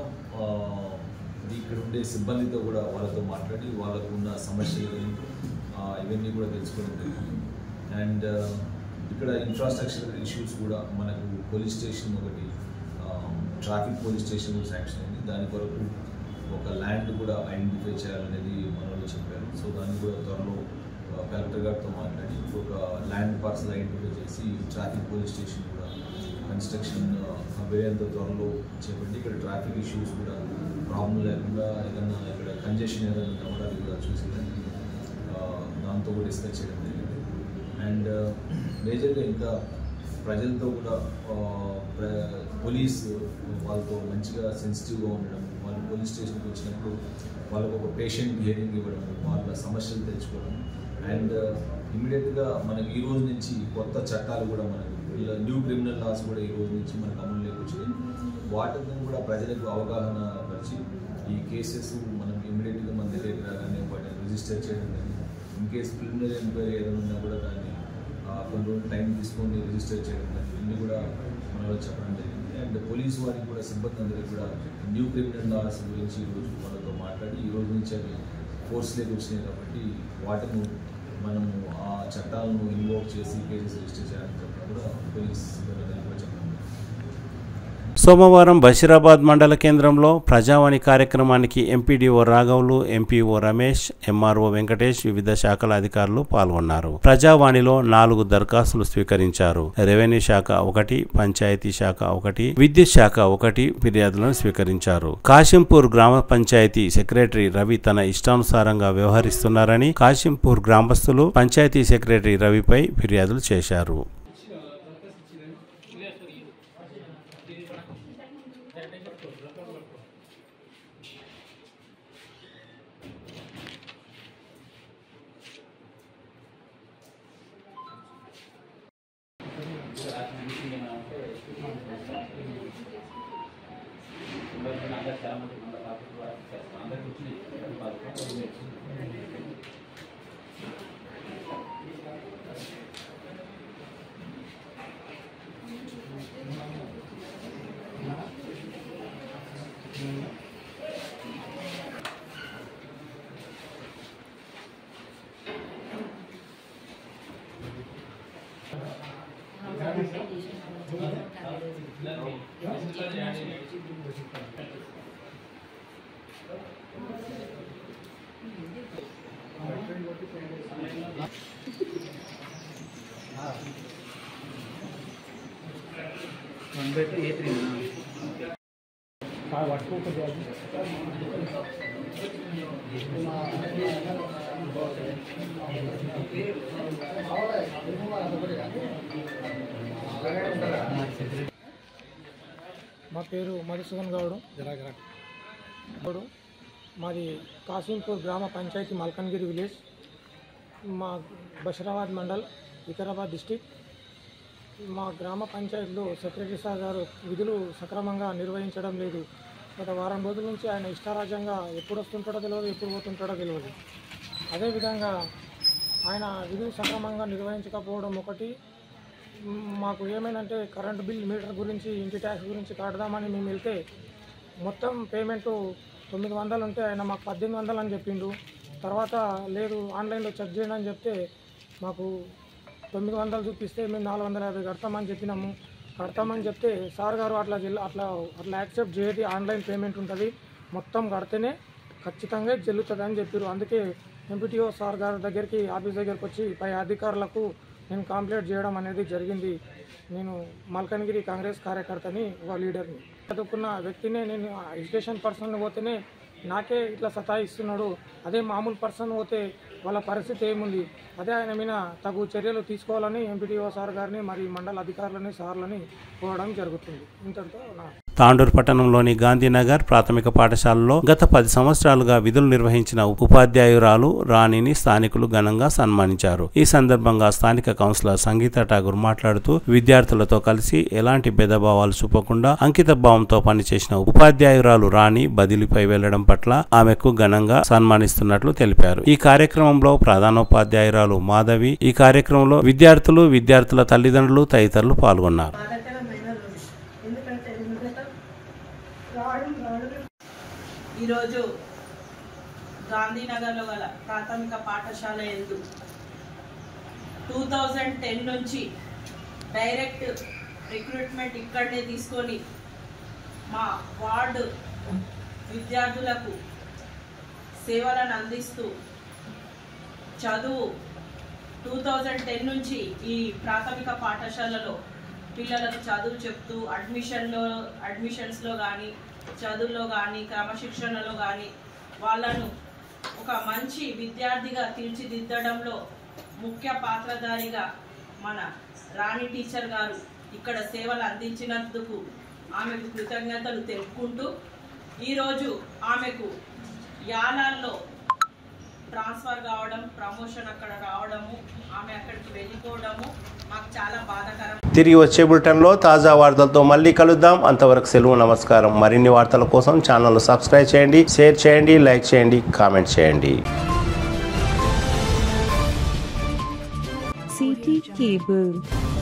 ఇక్కడ ఉండే సిబ్బందితో కూడా వాళ్ళతో మాట్లాడి వాళ్ళకు ఉన్న సమస్యలు ఇవన్నీ కూడా తెలుసుకోవడం జరిగింది. అండ్ ఇక్కడ ఇన్ఫ్రాస్ట్రక్చర్ ఇష్యూస్ కూడా మనకు పోలీస్ స్టేషన్ ఒకటి ట్రాఫిక్ పోలీస్ స్టేషన్ శాంక్షన్ అయింది. దాని కొరకు ఒక ల్యాండ్ కూడా ఐడెంటిఫై చేయాలనేది మనలో చెప్పారు. సో దాన్ని కూడా త్వరలో కలెక్టర్ గారితో మాట్లాడి ఒక ల్యాండ్ పార్సల్ ఐడెంటిఫై చేసి ట్రాఫిక్ పోలీస్ స్టేషన్ కూడా కన్స్ట్రక్షన్ వేరేంత త్వరలో చేపట్టి ఇక్కడ ట్రాఫిక్ ఇష్యూస్ కూడా ప్రాబ్లం లేకుండా ఏదైనా ఇక్కడ కంజెషన్ ఏదైనా ఉన్నా కూడా అది కూడా చూసేదానికి దాంతో కూడా డిస్కస్ చేయడం జరిగింది. అండ్ మేజర్గా ఇంకా ప్రజలతో కూడా పోలీస్ వాళ్ళతో మంచిగా సెన్సిటివ్గా ఉండడం, వాళ్ళు పోలీస్ స్టేషన్కి వచ్చినప్పుడు వాళ్ళకు ఒక పేషెంట్ హియరింగ్ ఇవ్వడం, వాళ్ళ సమస్యలు తెచ్చుకోవడం అండ్ ఇమీడియట్గా మనకి ఈ రోజు నుంచి కొత్త చట్టాలు కూడా మనకు న్యూ క్రిమినల్ లాస్ కూడా ఈ రోజు నుంచి మనకు అమలులోకి వచ్చాయి. వాటిని కూడా ప్రజలకు అవగాహన పరిచి ఈ కేసెస్ మనం ఇమీడియట్గా మన దగ్గరికి రాగానే వాటిని రిజిస్టర్ చేయడం కానీ ఇన్ కేసు ప్రిలిమినరీ ఎంక్వైరీ ఏదైనా ఉన్నా కూడా దాన్ని కొన్ని రోజులు టైం తీసుకొని రిజిస్టర్ చేయడం కానీ ఇవన్నీ కూడా మనలో చెప్పడం జరిగింది. అండ్ పోలీసు వారికి కూడా సిబ్బంది అందరికీ కూడా న్యూ క్రిమినల్ లాస్ గురించి ఈరోజు వాళ్ళతో మాట్లాడి ఈ రోజు నుంచి అవి ఫోర్స్లోకి వచ్చినాయి కాబట్టి వాటిని మనము ఆ చట్టాలను ఇన్వోక్ చేసి కేసెస్ రిజిస్టర్ చేయాలని చెప్పినా కూడా పోలీస్ సిబ్బంది కూడా చెప్పాము. సోమవారం బషీరాబాద్ మండల కేంద్రంలో ప్రజావాణి కార్యక్రమానికి ఎంపీడీఓ రాఘవులు, ఎంపీఓ రమేష్, ఎంఆర్ఓ వెంకటేష్, వివిధ శాఖల అధికారులు పాల్గొన్నారు. ప్రజావాణిలో 4 దరఖాస్తులు స్వీకరించారు. రెవెన్యూ శాఖ 1, పంచాయతీ శాఖ 1, విద్యుత్ శాఖ 1 ఫిర్యాదులను స్వీకరించారు. కాశింపూర్ గ్రామ పంచాయతీ సెక్రటరీ రవి తన ఇష్టానుసారంగా వ్యవహరిస్తున్నారని కాశింపూర్ గ్రామస్తులు పంచాయతీ సెక్రటరీ రవిపై ఫిర్యాదులు చేశారు. మా పేరు మధుసూదన్ గౌడు. మాది కాసింపూర్ గ్రామ పంచాయతీ మల్కన్గిరి విలేజ్, మా బషీరాబాద్ మండల్, వికారాబాద్ డిస్టిక్. మా గ్రామ పంచాయతీలో సెక్రటరీ సార్ గారు విధులు సక్రమంగా నిర్వహించడం లేదు. గత వారం రోజుల నుంచి ఆయన ఇష్టారాజ్యంగా ఎప్పుడు వస్తుంటాడో తెలియదు, ఎప్పుడు పోతుంటాడో తెలియదు. అదేవిధంగా ఆయన విధులు సక్రమంగా నిర్వహించకపోవడం ఒకటి. మాకు ఏమైందంటే కరెంటు బిల్, మీటర్ గురించి, ఇంటి ట్యాక్స్ గురించి కడదామని మేము వెళ్తే మొత్తం పేమెంటు 900 ఉంటే ఆయన మాకు 1800 అని చెప్పిండు. తర్వాత లేదు ఆన్లైన్లో చెక్ చేయండి అని చెప్తే మాకు 900 చూపిస్తే మేము 450 కడతామని చెప్పినాము. కడతామని చెప్తే సార్ గారు అట్లా యాక్సెప్ట్ చేయదు, ఆన్లైన్ పేమెంట్ ఉంటుంది, మొత్తం కడితేనే ఖచ్చితంగా చెల్లుతుంది అని చెప్పారు. అందుకే ఎంపీటీఓ సార్ గారి దగ్గరికి, ఆఫీస్ దగ్గరికి వచ్చి పై అధికారులకు నేను కంప్లైంట్ చేయడం అనేది జరిగింది. నేను మల్కన్గిరి కాంగ్రెస్ కార్యకర్తని, ఒక లీడర్ని. చదువుకున్న వ్యక్తినే నేను ఎడ్యుకేషన్ పర్సన్ పోతేనే నాకే ఇట్లా సతాయిస్తున్నాడు. అదే మామూలు పర్సన్ పోతే వాళ్ళ పరిస్థితి ఏముంది? అదే ఆయన మీద తగు చర్యలు తీసుకోవాలని ఎంపీటీఓ సార్ గారిని, మరి మండల అధికారులని, సార్లని కోరడం జరుగుతుంది. ఇంతటితో తాండూరు పట్టణంలోని గాంధీనగర్ ప్రాథమిక పాఠశాలలో గత 10 సంవత్సరాలుగా విధులు నిర్వహించిన ఉపాధ్యాయురాలు రాణిని స్థానికులు ఘనంగా సన్మానించారు. ఈ సందర్భంగా స్థానిక కౌన్సిలర్ సంగీత ఠాగూర్ మాట్లాడుతూ విద్యార్థులతో కలిసి ఎలాంటి భేదభావాలు చూపకుండా అంకిత భావంతో పనిచేసిన ఉపాధ్యాయురాలు రాణి బదిలీపై వెళ్లడం పట్ల ఆమెకు ఘనంగా సన్మానిస్తున్నట్లు తెలిపారు. ఈ కార్యక్రమంలో ప్రధానోపాధ్యాయురాలు మాధవి, ఈ కార్యక్రమంలో విద్యార్థులు, విద్యార్థుల తల్లిదండ్రులు తదితరులు పాల్గొన్నారు. ఈరోజు గాంధీనగర్లో గల ప్రాథమిక పాఠశాల యందు 2010 నుంచి డైరెక్ట్ రిక్రూట్మెంట్ ఇక్కడనే తీసుకొని మా వార్డు విద్యార్థులకు సేవలను అందిస్తూ చదువు 2010 నుంచి ఈ ప్రాథమిక పాఠశాలలో పిల్లలకు చదువు చెప్తూ అడ్మిషన్స్లో కానీ, చదువులో కానీ, క్రమశిక్షణలో కానీ వాళ్ళను ఒక మంచి విద్యార్థిగా తీర్చిదిద్దడంలో ముఖ్య పాత్రధారిగా మన రాణి టీచర్ గారు ఇక్కడ సేవలు అందించినందుకు ఆమెకు కృతజ్ఞతలు తెలుపుకుంటూ, ఈరోజు ఆమెకు యాలాల్లో ట్రాన్స్ఫర్ కావడం, ప్రమోషన్ అక్కడ రావడము, ఆమె అక్కడికి వెళ్ళిపోవడము మాకు చాలా బాధాకరం. తిరిగి వచ్చే బులెటిన్లో తాజా వార్తలతో మళ్ళీ కలుద్దాం. అంతవరకు సెలవు, నమస్కారం. మరిన్ని వార్తల కోసం ఛానల్ సబ్స్క్రైబ్ చేయండి, షేర్ చేయండి, లైక్ చేయండి, కామెంట్ చేయండి. CT Cable